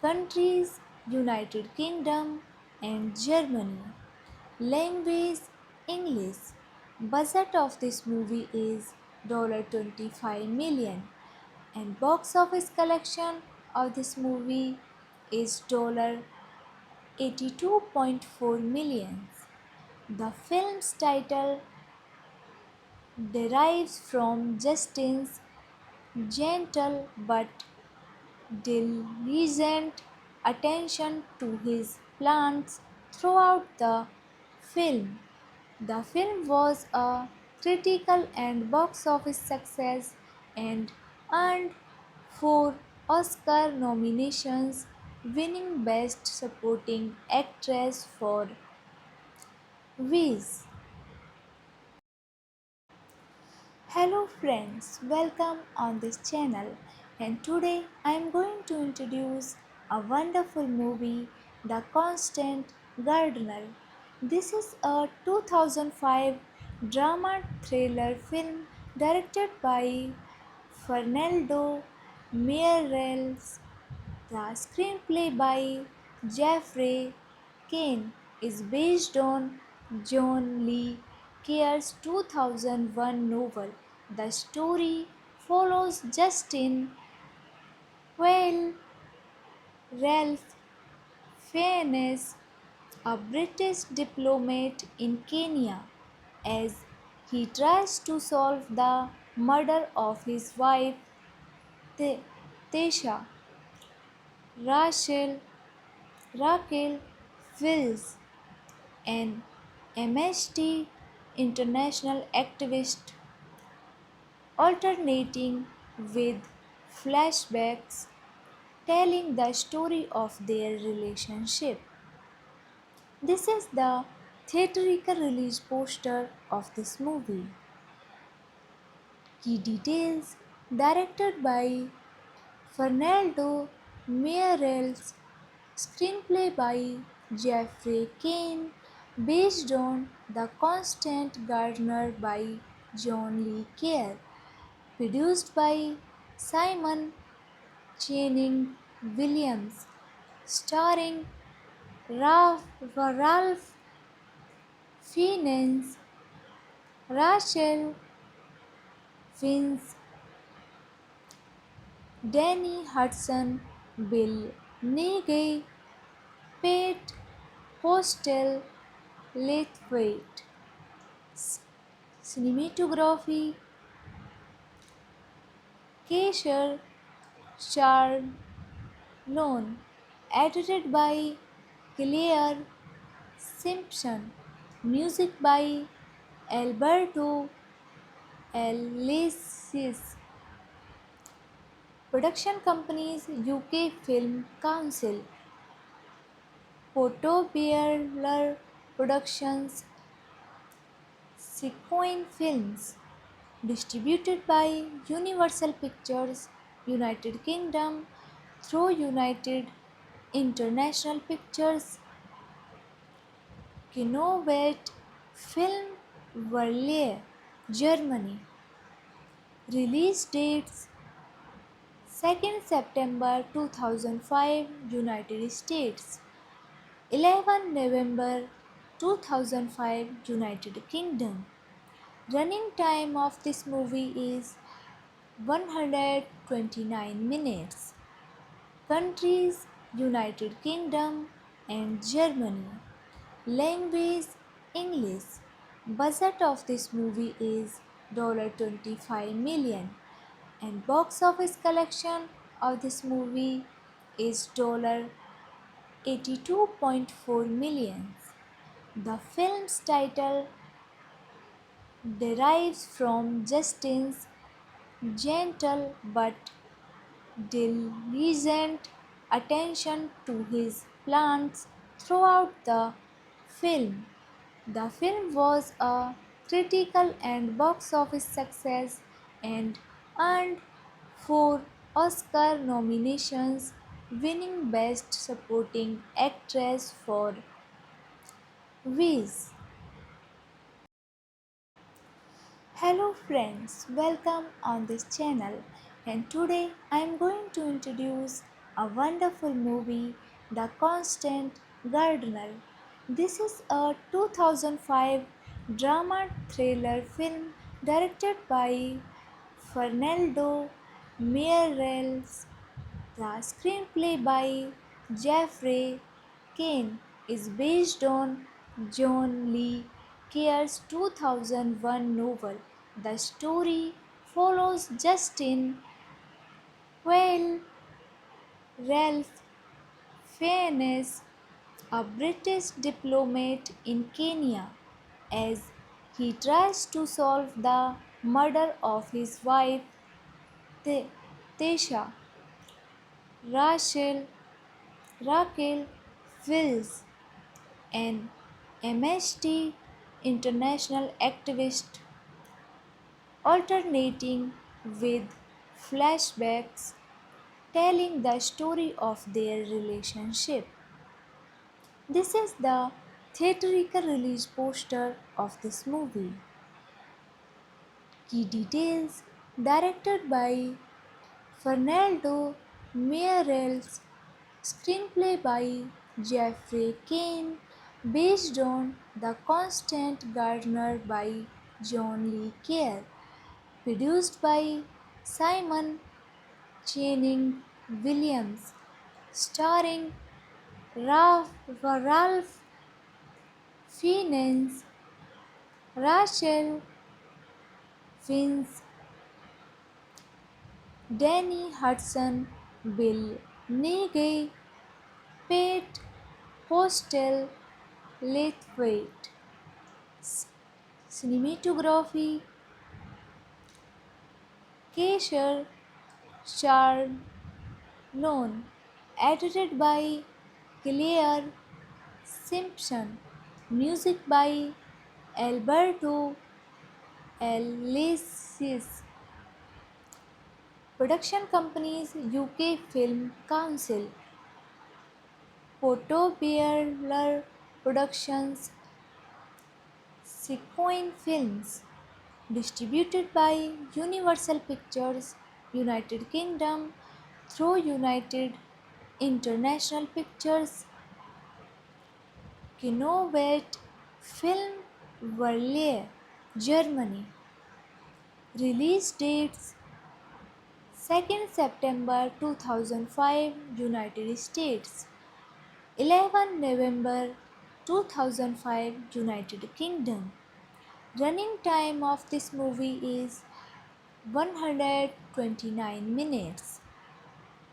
Countries United Kingdom and Germany. Language English. Budget of this movie is $25 million and box office collection of this movie is $82.4 million. The film's title derives from Justin's gentle but diligent attention to his plants throughout the film. The film was a critical and box office success and earned four Oscar nominations, winning Best Supporting Actress for Viz. Hello friends, welcome on this channel, and today I am going to introduce a wonderful movie, The Constant Gardener. This is a 2005 drama thriller film directed by Fernando Meirelles. The screenplay by Jeffrey Kane is based on John Le Carre's 2001 novel. The story follows Justin Well Ralph Fiennes, a British diplomat in Kenya, as he tries to solve the murder of his wife Tesha. Rachel Raquel Wills, an Amnesty International activist, alternating with flashbacks telling the story of their relationship. This is the theatrical release poster of this movie. Key details: directed by Fernando Meirelles, screenplay by Jeffrey Kane, based on The Constant Gardener by John Le Carre, produced by Simon Channing Williams, starring Ralph Fiennes, Rachel Fiennes, Danny Hudson, Bill Nighy, Pete Postel, Lathwaite. Cinematography: Keisher Charlone, edited by Claire Simpson, music by Alberto Alessis. Production companies: UK Film Council, Portobello Productions, Sequoia Films. Distributed by Universal Pictures, United Kingdom, through United International Pictures, Kinowet Film Verleih, Germany. Release dates: 2nd September 2005, United States; 11 November 2005, United Kingdom. Running time of this movie is 129 minutes. Countries: United Kingdom and Germany. Language: English. Budget of this movie is $25 million and box office collection of this movie is $82.4 million. The film's title derives from Justin's gentle but diligent attention to his plants throughout the film. The film was a critical and box office success and earned 4 Oscar nominations, winning Best Supporting Actress for Viz. Hello friends, welcome on this channel, and today I am going to introduce a wonderful movie, The Constant Gardener. This is a 2005 drama thriller film directed by Fernando Meirelles. The screenplay by Jeffrey Kane is based on John Le Carre's 2001 novel. The story follows Justin Well Ralph Fiennes, a British diplomat in Kenya, as he tries to solve the murder of his wife Tesha. Rachel Raquel Wills, an Amnesty International activist, alternating with flashbacks telling the story of their relationship. This is the theatrical release poster of this movie. Key details: directed by Fernando Meirelles, screenplay by Jeffrey Kane, based on The Constant Gardener by John Le Carre, produced by Simon Channing Williams, starring Ralph Fiennes, Rachel Fiennes, Danny Hudson, Bill Nighy, Pete Postel, Lathwaite. Cinematography Keisher Charlone, edited by Claire Simpson, music by Alberto Alessis, production companies UK Film Council, Portobello Productions, Sequoia Films, distributed by Universal Pictures, United Kingdom through United International Pictures, Kinowet Film Verleih, Germany. Release dates 2nd September 2005 United States, 11 November 2005 United Kingdom. Running time of this movie is 129 minutes.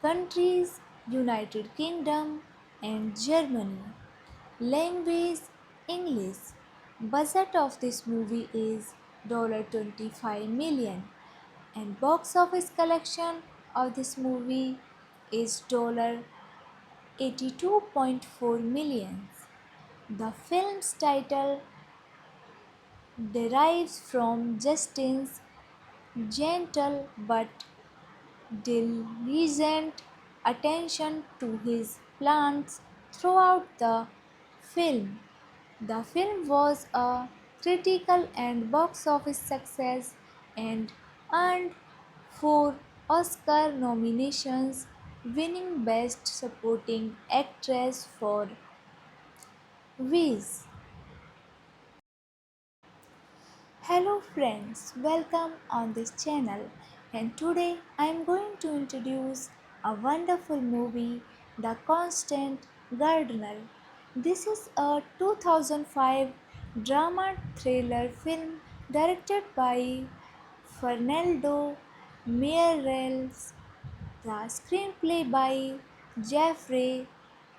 Countries United Kingdom and Germany. Language English. Budget of this movie is $25 million and box office collection of this movie is $82.4 million. The film's title derives from Justin's gentle but diligent attention to his plants throughout the film. The film was a critical and box office success and earned 4 Oscar nominations, winning Best Supporting Actress for Viz. Hello friends, welcome on this channel, and today I am going to introduce a wonderful movie, The Constant Gardener. This is a 2005 drama thriller film directed by Fernando Meirelles. The screenplay by Jeffrey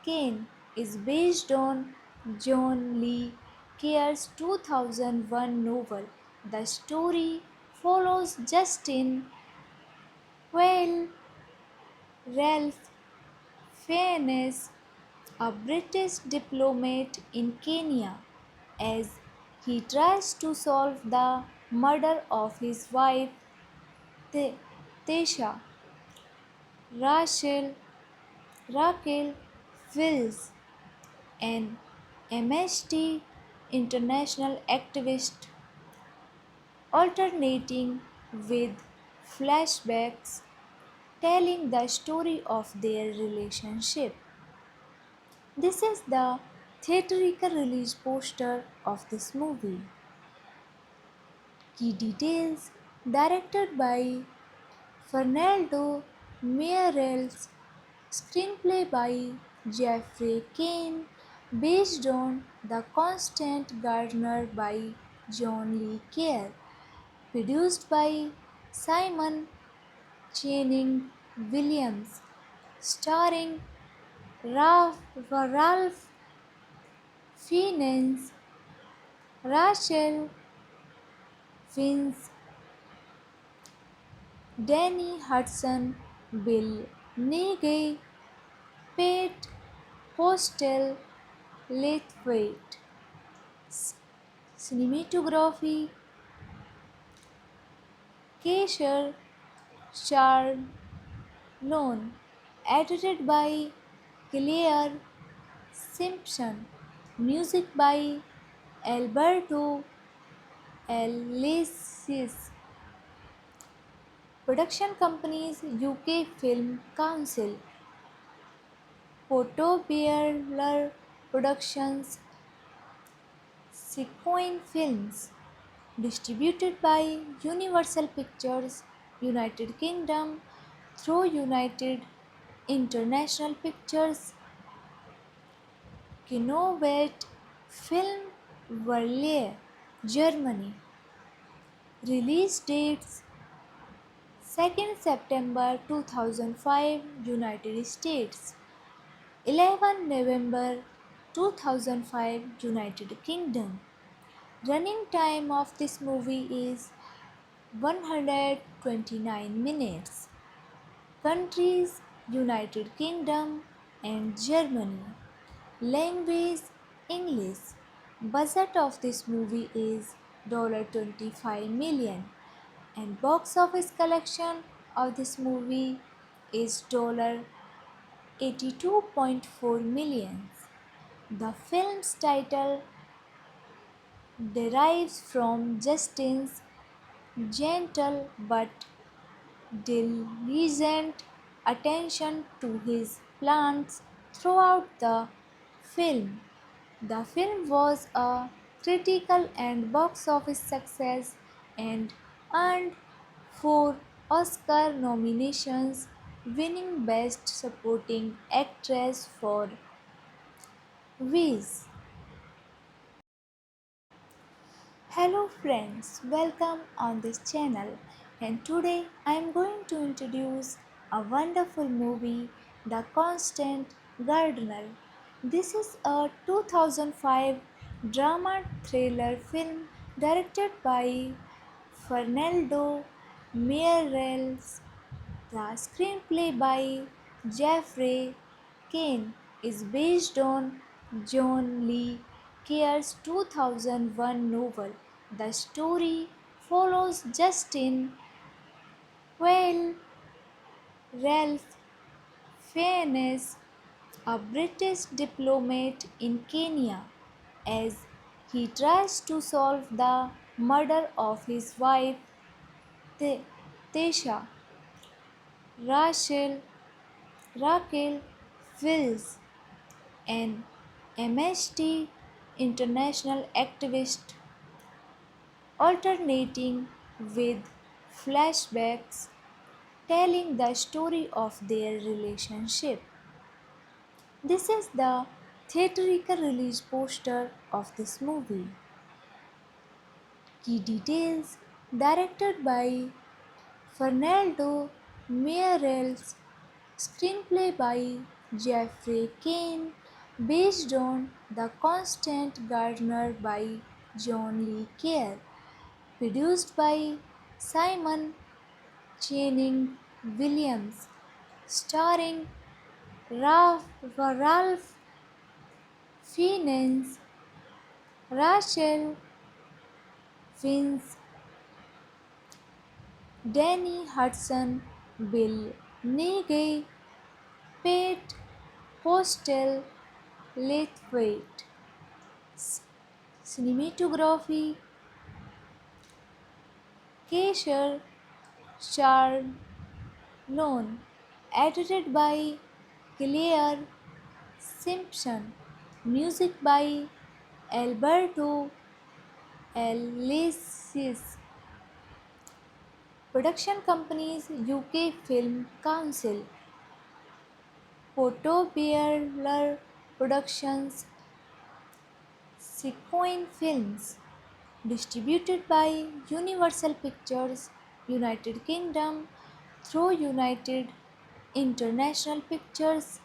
Kane is based on John Le Carre's 2001 novel. The story follows Justin Quayle, Ralph Fiennes, a British diplomat in Kenya, as he tries to solve the murder of his wife Tesha. Rachel Raquel Wills, an Amnesty International activist, alternating with flashbacks telling the story of their relationship. This is the theatrical release poster of this movie. Key details directed by Fernando Meirelles, screenplay by Jeffrey Kane, based on The Constant Gardener by John Le Carre, produced by Simon Channing Williams, starring Ralph Fiennes, Rachel Fiennes, Danny Hudson, Bill Nighy, Pete Postel, Lathwaite. Cinematography Keisher Charlone, edited by Claire Simpson, music by Alberto Alessis, production companies UK Film Council, Portobello Productions, Sequoia Films, distributed by Universal Pictures, United Kingdom, through United International Pictures, Kinovet Film Verleih, Germany. Release dates 2nd September 2005, United States. 11 November 2005, United Kingdom. Running time of this movie is 129 minutes. Countries: United Kingdom and Germany. Language: English. Budget of this movie is $25 million and box office collection of this movie is $82.4 million. The film's title derives from Justin's gentle but diligent attention to his plants throughout the film. The film was a critical and box office success and earned 4 Oscar nominations, winning Best Supporting Actress for Viz. Hello friends, welcome on this channel, and today I am going to introduce a wonderful movie, The Constant Gardener. This is a 2005 drama thriller film directed by Fernando Meirelles. The screenplay by Jeffrey Kane is based on John Le Carre's 2001 novel. The story follows Justin Quayle, Ralph Fiennes, a British diplomat in Kenya, as he tries to solve the murder of his wife Tesha. Rachel Raquel Wills, an Amnesty International activist, alternating with flashbacks telling the story of their relationship. This is the theatrical release poster of this movie. Key details: directed by Fernando Meirelles, screenplay by Jeffrey Kane, based on The Constant Gardener by John Le Carre, produced by Simon Channing Williams, starring Ralph Fiennes, Rachel Fiennes, Danny Hudson, Bill Nighy, Pete Postel, Lathwaite. Cinematography: Keisha Charlone. Edited by Claire Simpson. Music by Alberto Alessis. Production companies: UK Film Council, Portobello Productions, Sequoia Films. Distributed by Universal Pictures, United Kingdom, through United International Pictures,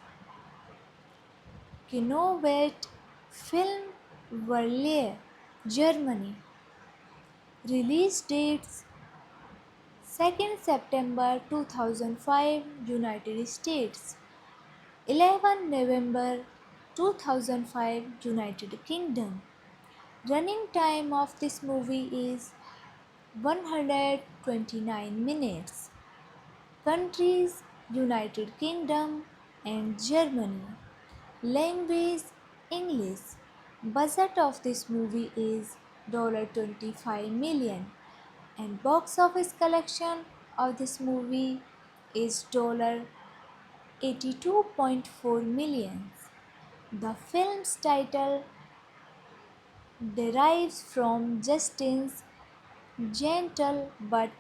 Kinovet Film Verleih, Germany. Release dates 2nd September 2005, United States. 11 November 2005, United Kingdom. Running time of this movie is 129 minutes. Countries: United Kingdom and Germany. Language: English. Budget of this movie is $25 million and box office collection of this movie is $82.4 million. The film's title derives from Justin's gentle but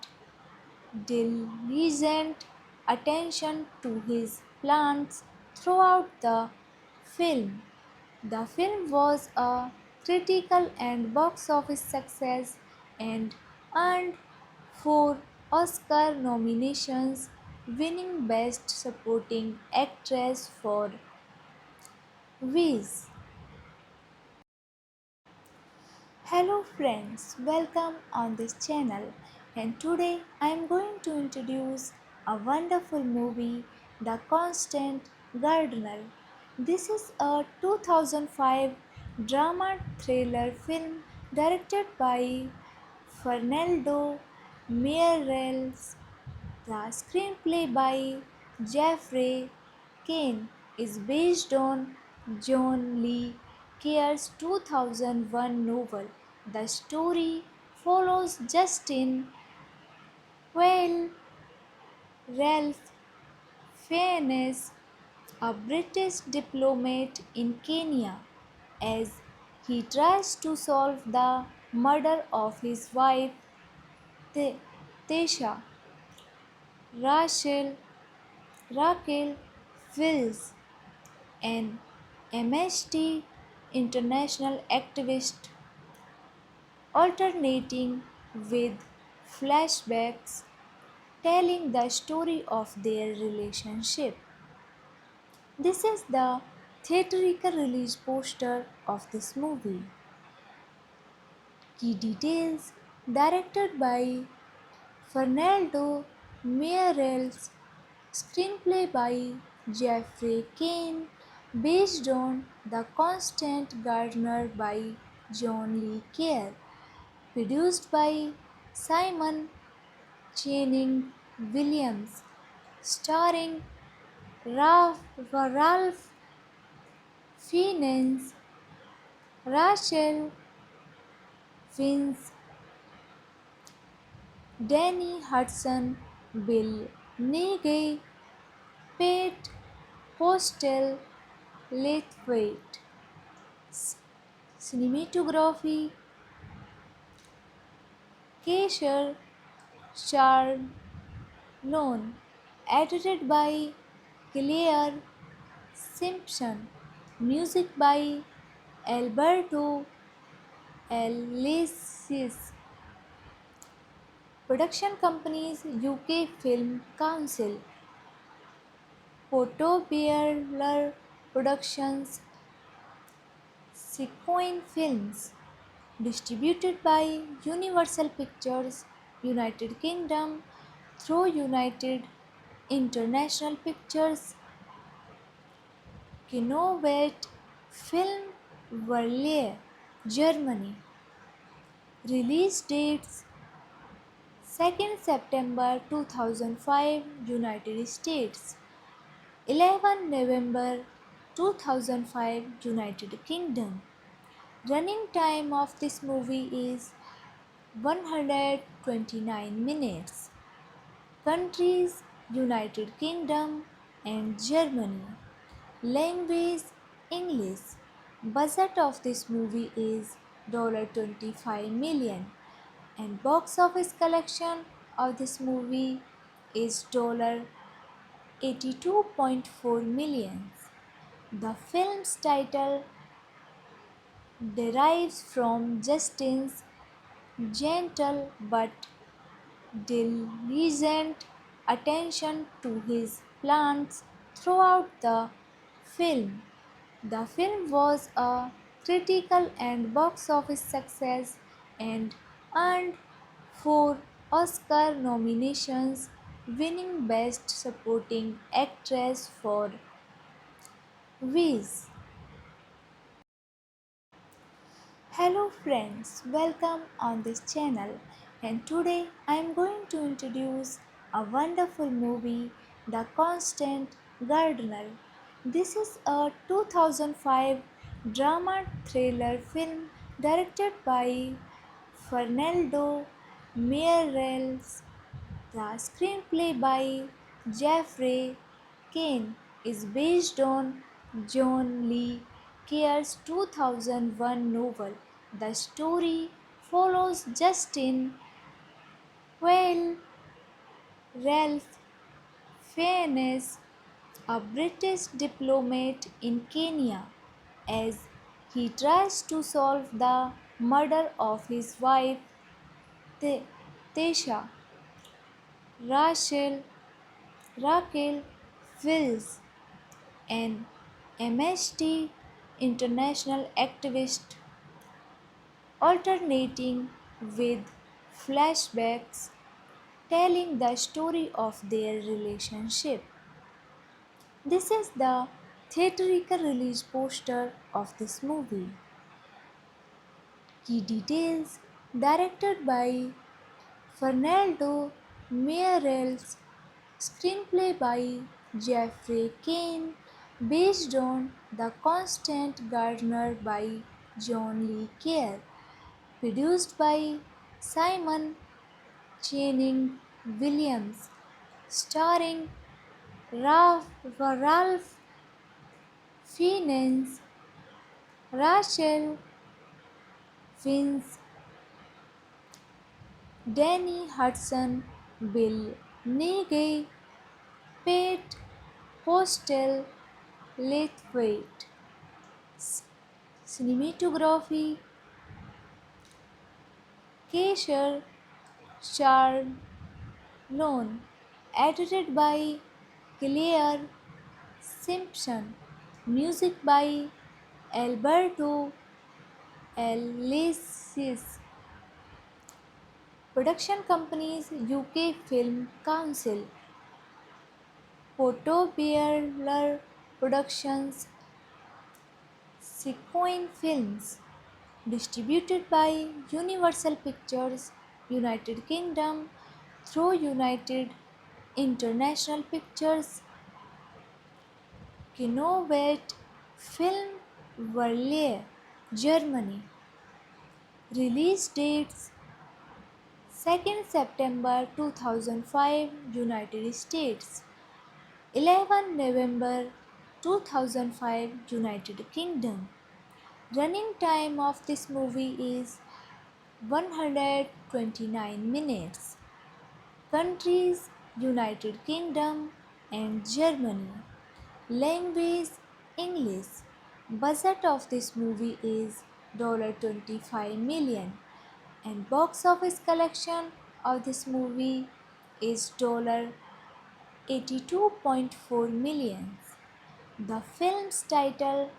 diligent attention to his plants throughout the film. The film was a critical and box office success and earned four Oscar nominations, winning Best Supporting Actress for Viz. Hello friends, welcome on this channel, and today I am going to introduce a wonderful movie, The Constant Gardener. This is a 2005 drama thriller film directed by Fernando Meirelles. The screenplay by Jeffrey Kane is based on John Le Carre's 2001 novel. The story follows Justin Well Ralph Fiennes, a British diplomat in Kenya, as he tries to solve the murder of his wife Tesha. Rachel Raquel Wills, an Amnesty International activist, alternating with flashbacks telling the story of their relationship. This is the theatrical release poster of this movie. Key details directed by Fernando Meirelles, screenplay by Jeffrey Kane, based on The Constant Gardener by John Le Carre, produced by Simon Channing Williams, starring Ralph Fiennes, Rachel Fiennes, Danny Hudson, Bill Nighy, Pete Postel, Lathwaite. Cinematography Kesher Charlone, edited by Claire Simpson, music by Alberto Alessis, production companies UK Film Council, Portobello Productions, Sequoia Films, distributed by Universal Pictures, United Kingdom, through United International Pictures, Kinowet Film Verleih, Germany. Release dates 2nd September 2005, United States. 11 November 2005, United Kingdom. Running time of this movie is 129 minutes. Countries: United Kingdom and Germany. Language: English. Budget of this movie is $25 million, and box office collection of this movie is $82.4 million. The film's title derives from Justin's gentle but diligent attention to his plants throughout the film. The film was a critical and box office success and earned four Oscar nominations, winning Best Supporting Actress for Viz. Hello friends, welcome on this channel, and today I am going to introduce a wonderful movie, The Constant Gardener. This is a 2005 drama thriller film directed by Fernando Meirelles. The screenplay by Jeffrey Kane is based on John Le Carre's 2001 novel. The story follows Justin Whale, Ralph Fiennes, a British diplomat in Kenya, as he tries to solve the murder of his wife Tesha. Rachel Fields, an Amnesty International activist, alternating with flashbacks telling the story of their relationship. This is the theatrical release poster of this movie. Key details: directed by Fernando Meirelles, screenplay by Jeffrey Kane, based on The Constant Gardener by John Le Carre, produced by Simon Channing Williams, starring Ralph Fiennes, Rachel Fiennes, Danny Hudson, Bill Nighy, Pete Postel, Lathwaite. Cinematography: Keisha Charlone, edited by Claire Simpson, music by Alberto Alessis. Production companies: UK Film Council, Portobello Productions, Sequoia Films. Distributed by Universal Pictures, United Kingdom, through United International Pictures, Kinowet Film Verleih, Germany. Release dates: 2nd September 2005, United States; 11 November 2005, United Kingdom. Running time of this movie is 129 minutes. Countries: United Kingdom and Germany. Language: English. Budget of this movie is $25 million and box office collection of this movie is $82.4 million. The film's title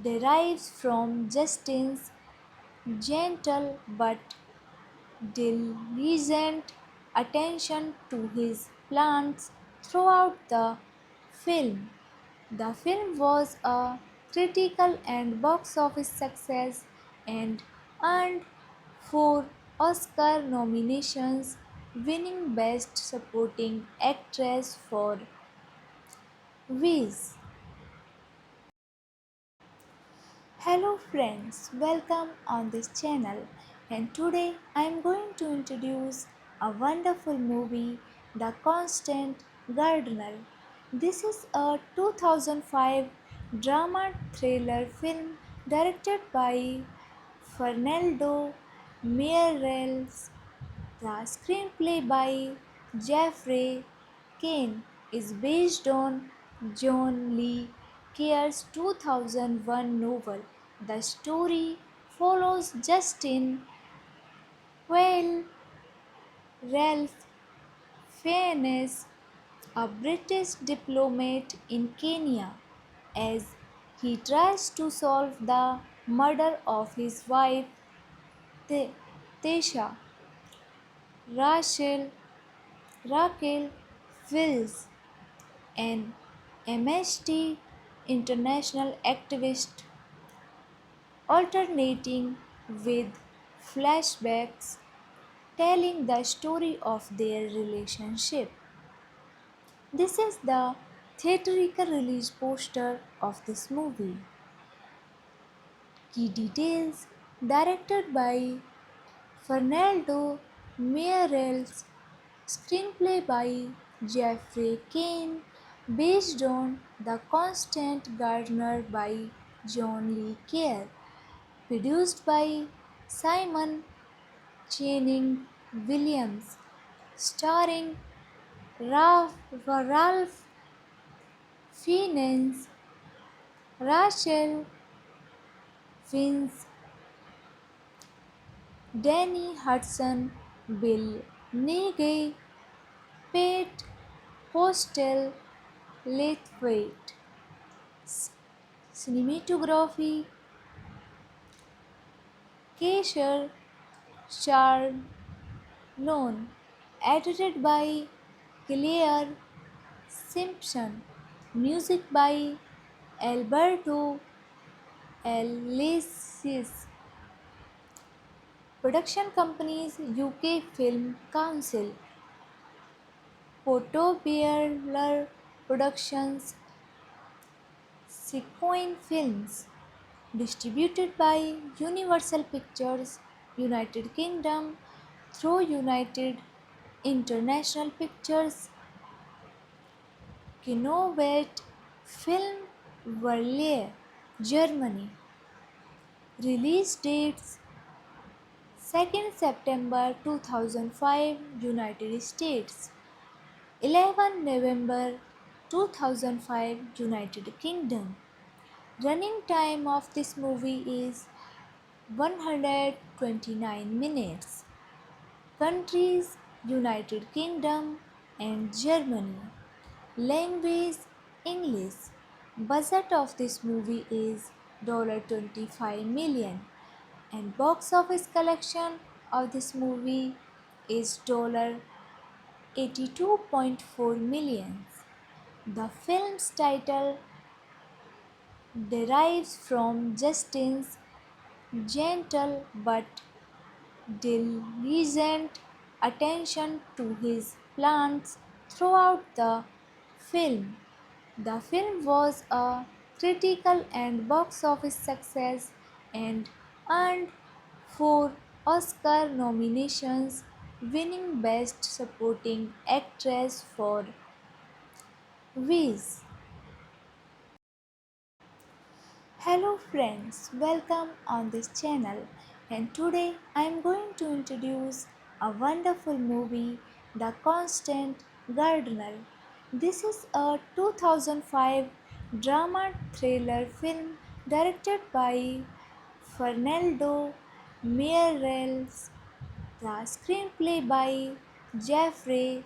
derives from Justin's gentle but diligent attention to his plants throughout the film. The film was a critical and box office success and earned 4 Oscar nominations, winning Best Supporting Actress for Viz. Hello friends, welcome on this channel, and today I am going to introduce a wonderful movie, The Constant Gardener. This is a 2005 drama thriller film directed by Fernando Meirelles. The screenplay by Jeffrey Kane is based on John Le Carre's 2001 novel. The story follows Justin Whale, Ralph Fiennes, a British diplomat in Kenya, as he tries to solve the murder of his wife Tesha. Rachel Fields, an Amnesty International activist, alternating with flashbacks telling the story of their relationship. This is the theatrical release poster of this movie. Key details: directed by Fernando Meirelles, screenplay by Jeffrey Kane, based on The Constant Gardener by John Le Carre, Produced by Simon Channing Williams, starring Ralph Fiennes, Rachel Fiennes, Danny Hudson, Bill Nighy, Pete Postel, Lathwaite. Cinematography Keisha Charlone, edited by Claire Simpson, music by Alberto Alessis, production companies UK Film Council, Portobello Productions, Sequoia Films, distributed by Universal Pictures, United Kingdom through United International Pictures, Kinovet Film Verleih, Germany. Release dates 2nd September 2005 United States, 11 November 2005 United Kingdom. Running time of this movie is 129 minutes. Countries United Kingdom and Germany. Language English. Budget of this movie is $25 million and box office collection of this movie is $82.4 million. The film's title derives from Justin's gentle but diligent attention to his plants throughout the film. The film was a critical and box office success and earned four Oscar nominations, winning Best Supporting Actress for Viz. Hello friends, welcome on this channel and today I am going to introduce a wonderful movie, The Constant Gardener. This is a 2005 drama thriller film directed by Fernando Meirelles. The screenplay by Jeffrey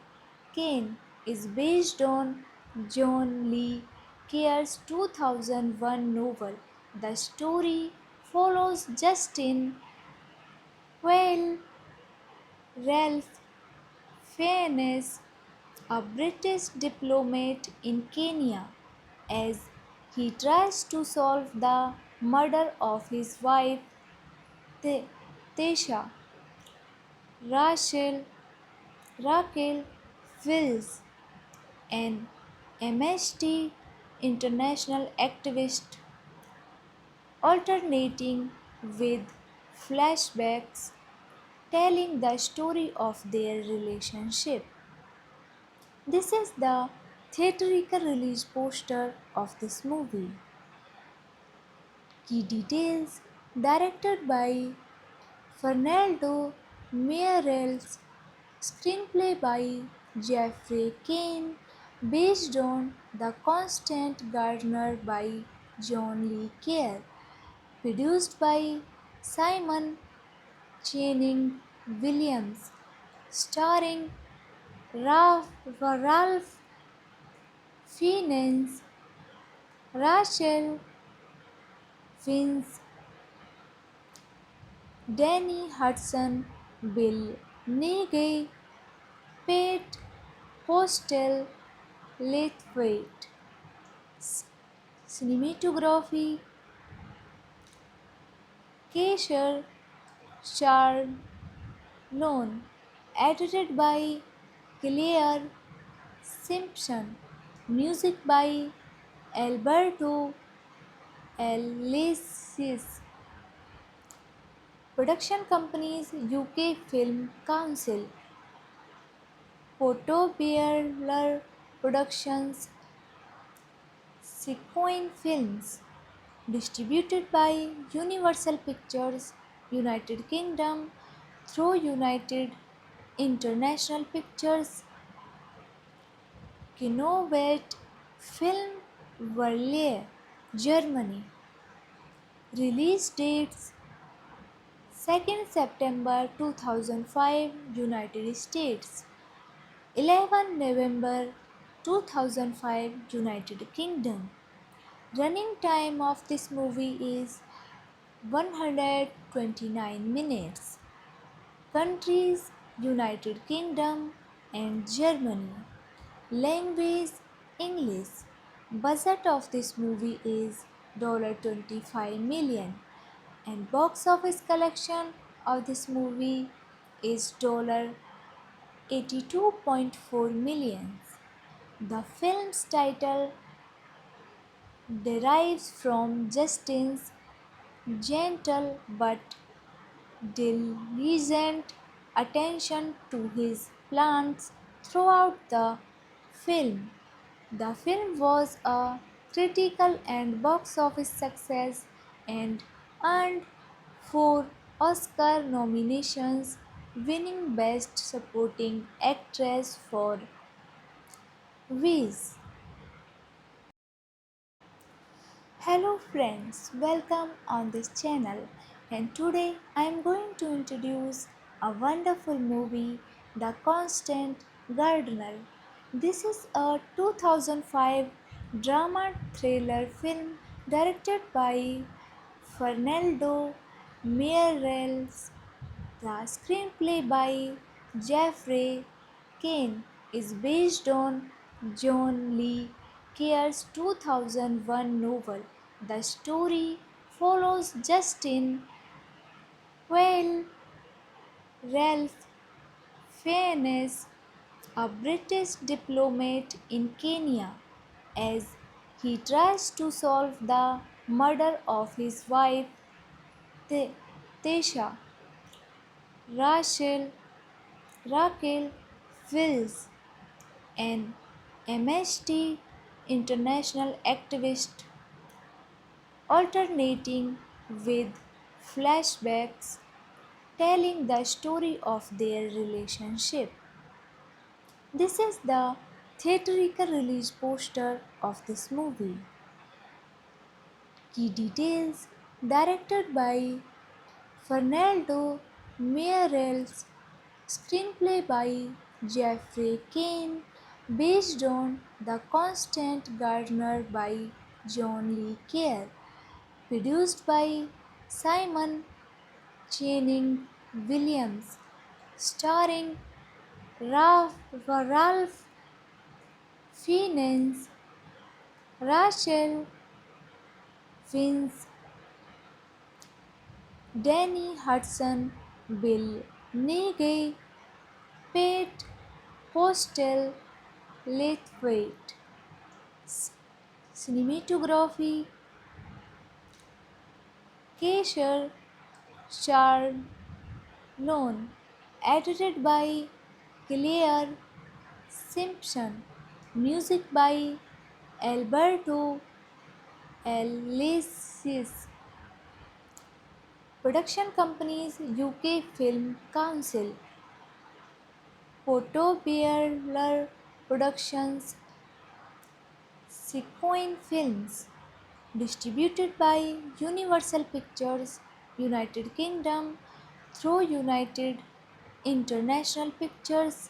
Kane is based on John Le Carre's 2001 novel. The story follows Justin Quayle, Ralph Fiennes, a British diplomat in Kenya, as he tries to solve the murder of his wife Tesha. Rachel Raquel Wills, an Amnesty International activist, alternating with flashbacks telling the story of their relationship. This is the theatrical release poster of this movie. Key details directed by Fernando Meirelles, screenplay by Jeffrey Kane, based on The Constant Gardener by John Le Carre, produced by Simon Channing Williams, starring Ralph Fiennes, Rachel Fiennes, Danny Hudson, Bill Nighy, Pete Postel, Lathwaite. Cinematography Keisha Charlone, edited by Claire Simpson, music by Alberto Alessis, production companies UK Film Council, Portobello Productions, Sequoia Films, distributed by Universal Pictures, United Kingdom, through United International Pictures, Kinowet Film Verleih, Germany. Release dates 2nd September 2005, United States. 11 November 2005, United Kingdom. Running time of this movie is 129 minutes. Countries: United Kingdom and Germany. Language: English. Budget of this movie is $25 million and box office collection of this movie is $82.4 million. The film's title derives from Justin's gentle but diligent attention to his plants throughout the film. The film was a critical and box office success and earned 4 Oscar nominations, winning Best Supporting Actress for Viz. Hello friends, welcome on this channel, and today I am going to introduce a wonderful movie, The Constant Gardener. This is a 2005 drama thriller film directed by Fernando Meirelles. The screenplay by Jeffrey Kane is based on John Le Carre's 2001 novel. The story follows Justin Quayle Ralph Fiennes, a British diplomat in Kenya, as he tries to solve the murder of his wife Tesha. Rachel Raquel Wills, an Amnesty International activist, alternating with flashbacks telling the story of their relationship. This is the theatrical release poster of this movie. Key details: directed by Fernando Meirelles, screenplay by Jeffrey Kane, based on The Constant Gardener by John Le Carre, produced by Simon Channing Williams, starring Ralph Fiennes, Rachel Fiennes, Danny Hudson, Bill Nighy, Pete Postel, Lathwaite. Cinematography: Keisha Charlone, edited by Claire Simpson, music by Alberto Alessis. Production companies: UK Film Council, Portobello Productions, Sequoia Films. Distributed by Universal Pictures, United Kingdom, through United International Pictures,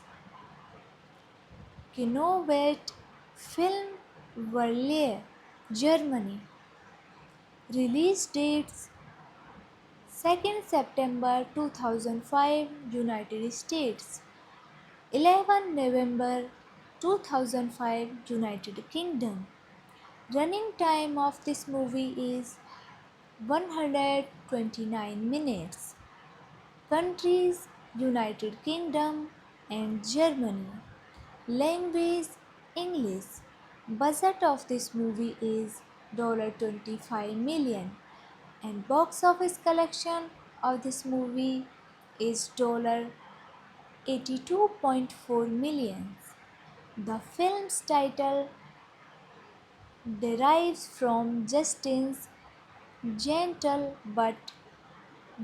Kinowet Film Verleih, Germany. Release dates 2nd September 2005, United States. 11 November 2005, United Kingdom. Running time of this movie is 129 minutes. Countries: United Kingdom and Germany. Language: English. Budget of this movie is $25 million and box office collection of this movie is $82.4 million. The film's title derives from Justin's gentle but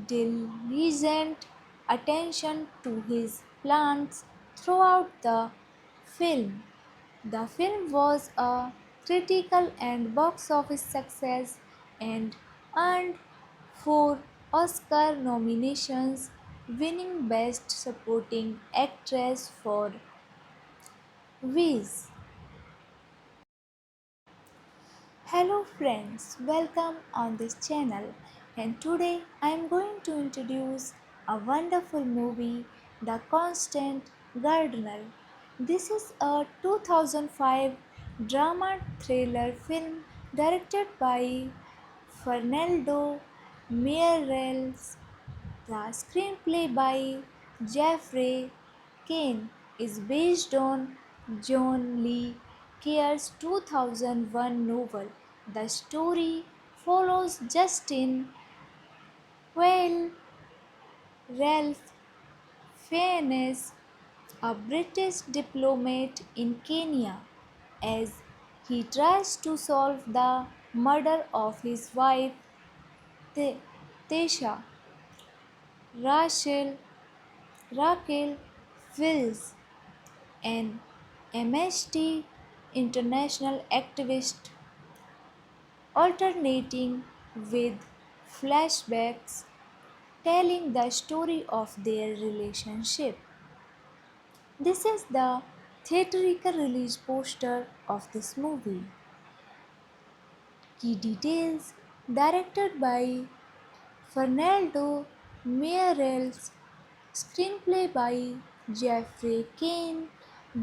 diligent attention to his plants throughout the film. The film was a critical and box office success and earned four Oscar nominations, winning Best Supporting Actress for Viz. Hello friends, welcome on this channel, and today I am going to introduce a wonderful movie, The Constant Gardener. This is a 2005 drama thriller film directed by Fernando Meirelles. The screenplay by Jeffrey Kane is based on John Le Carre's 2001 novel. The story follows Justin Well Ralph Fiennes, a British diplomat in Kenya, as he tries to solve the murder of his wife Tesha. Rachel Raquel Wills, an Amnesty International activist, alternating with flashbacks telling the story of their relationship. This is the theatrical release poster of this movie. Key details directed by Fernando Meirelles, screenplay by Jeffrey Kane,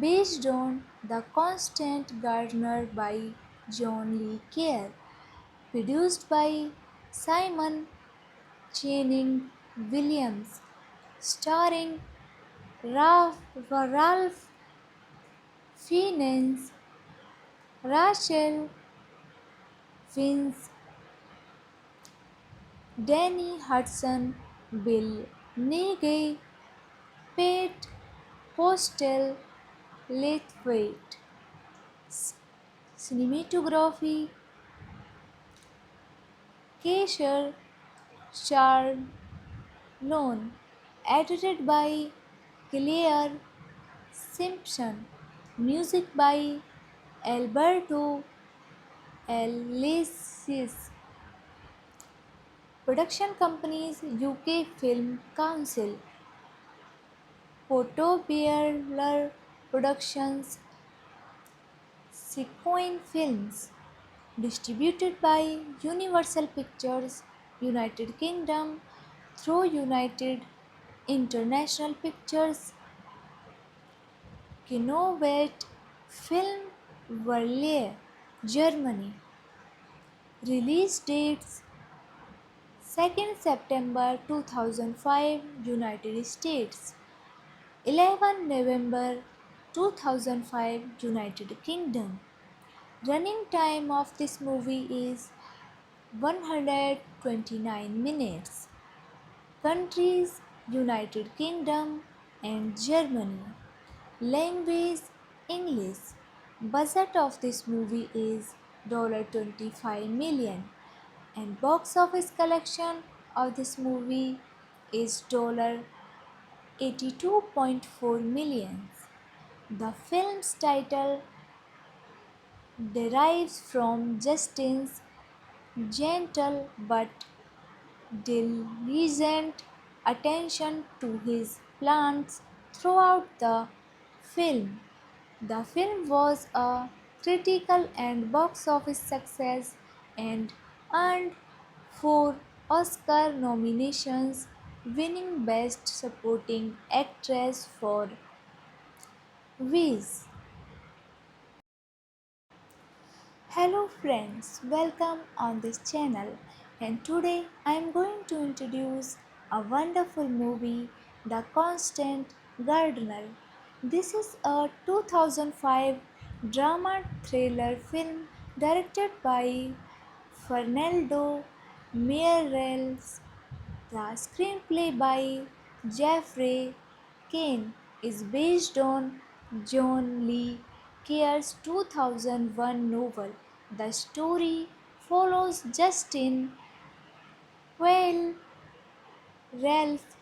based on The Constant Gardener by John Le Carre, produced by Simon Channing Williams, starring Ralph Fiennes, Rachel Fiennes, Danny Hudson, Bill Nighy, Pete Postel, Lathwaite. Cinematography Kesher Charlone, edited by Claire Simpson, music by Alberto Alessis, production companies UK Film Council, Portobello Productions, Sequoia Films, distributed by Universal Pictures, United Kingdom, through United International Pictures, Kinowet Film Verleih, Germany. Release dates 2nd September 2005 United States, 11 November 2005 United Kingdom. Running time of this movie is 129 minutes. Countries United Kingdom and Germany. Language English. Budget of this movie is $25 million and box office collection of this movie is $82.4 million. The film's title derives from Justin's gentle but diligent attention to his plants throughout the film. The film was a critical and box office success and earned four Oscar nominations, winning Best Supporting Actress for Viz. Hello friends, welcome on this channel, and today I am going to introduce a wonderful movie, The Constant Gardener. This is a 2005 drama thriller film directed by Fernando Meirelles. The screenplay by Jeffrey Kane is based on John Le Carre's 2001 novel. The story follows Justin while Ralph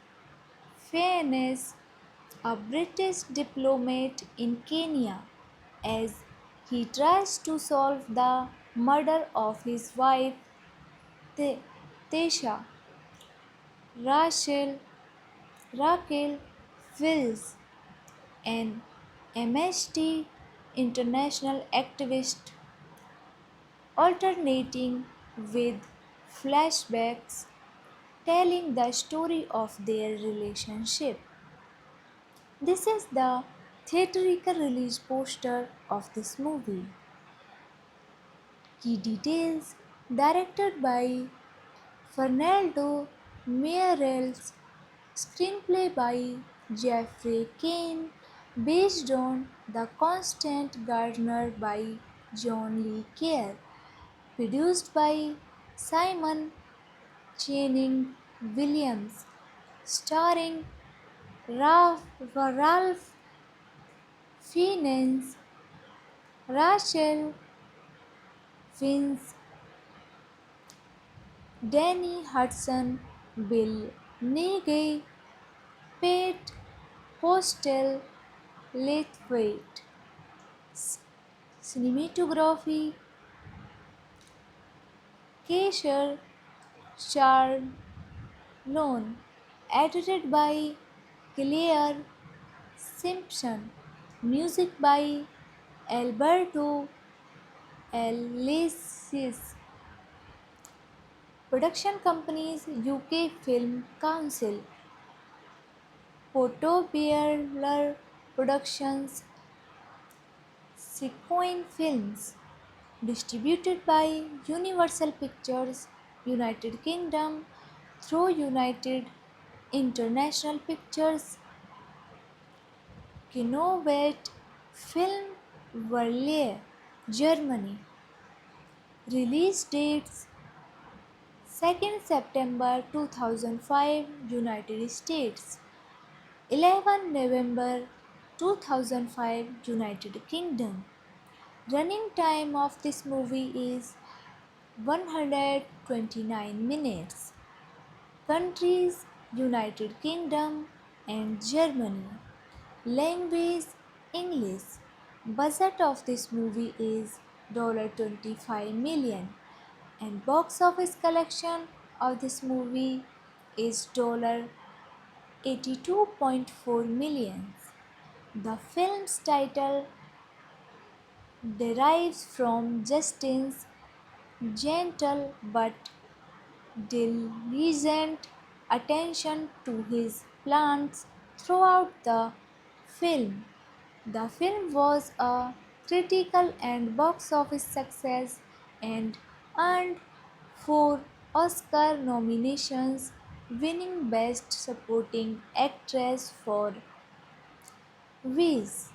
Fiennes, a British diplomat in Kenya, as he tries to solve the murder of his wife Tesha. Rachel, Raquel Wills, an Amnesty International activist, alternating with flashbacks telling the story of their relationship. This is the theatrical release poster of this movie. Key details directed by Fernando Meirelles, screenplay by Jeffrey Kane, based on The Constant Gardener by John Le Carre, produced by Simon Channing Williams, starring Ralph Fiennes, Rachel Fiennes, Danny Hudson, Bill Nighy, Pete Postel, Lathwaite. Cinematography Keisher Charlone, edited by Claire Simpson, music by Alberto Alessis, production companies UK Film Council, Portobello Productions, Sequoia Films, distributed by Universal Pictures, United Kingdom, through United International Pictures, Kinowet Film Verleih, Germany. Release dates 2nd September 2005 United States, 11 November 2005 United Kingdom. Running time of this movie is 129 minutes. Countries United Kingdom and Germany. Language English. Budget of this movie is $25 million and box office collection of this movie is $82.4 million. The film's title derives from Justin's gentle but diligent attention to his plants throughout the film. The film was a critical and box office success and earned four Oscar nominations, winning Best Supporting Actress for Wiz.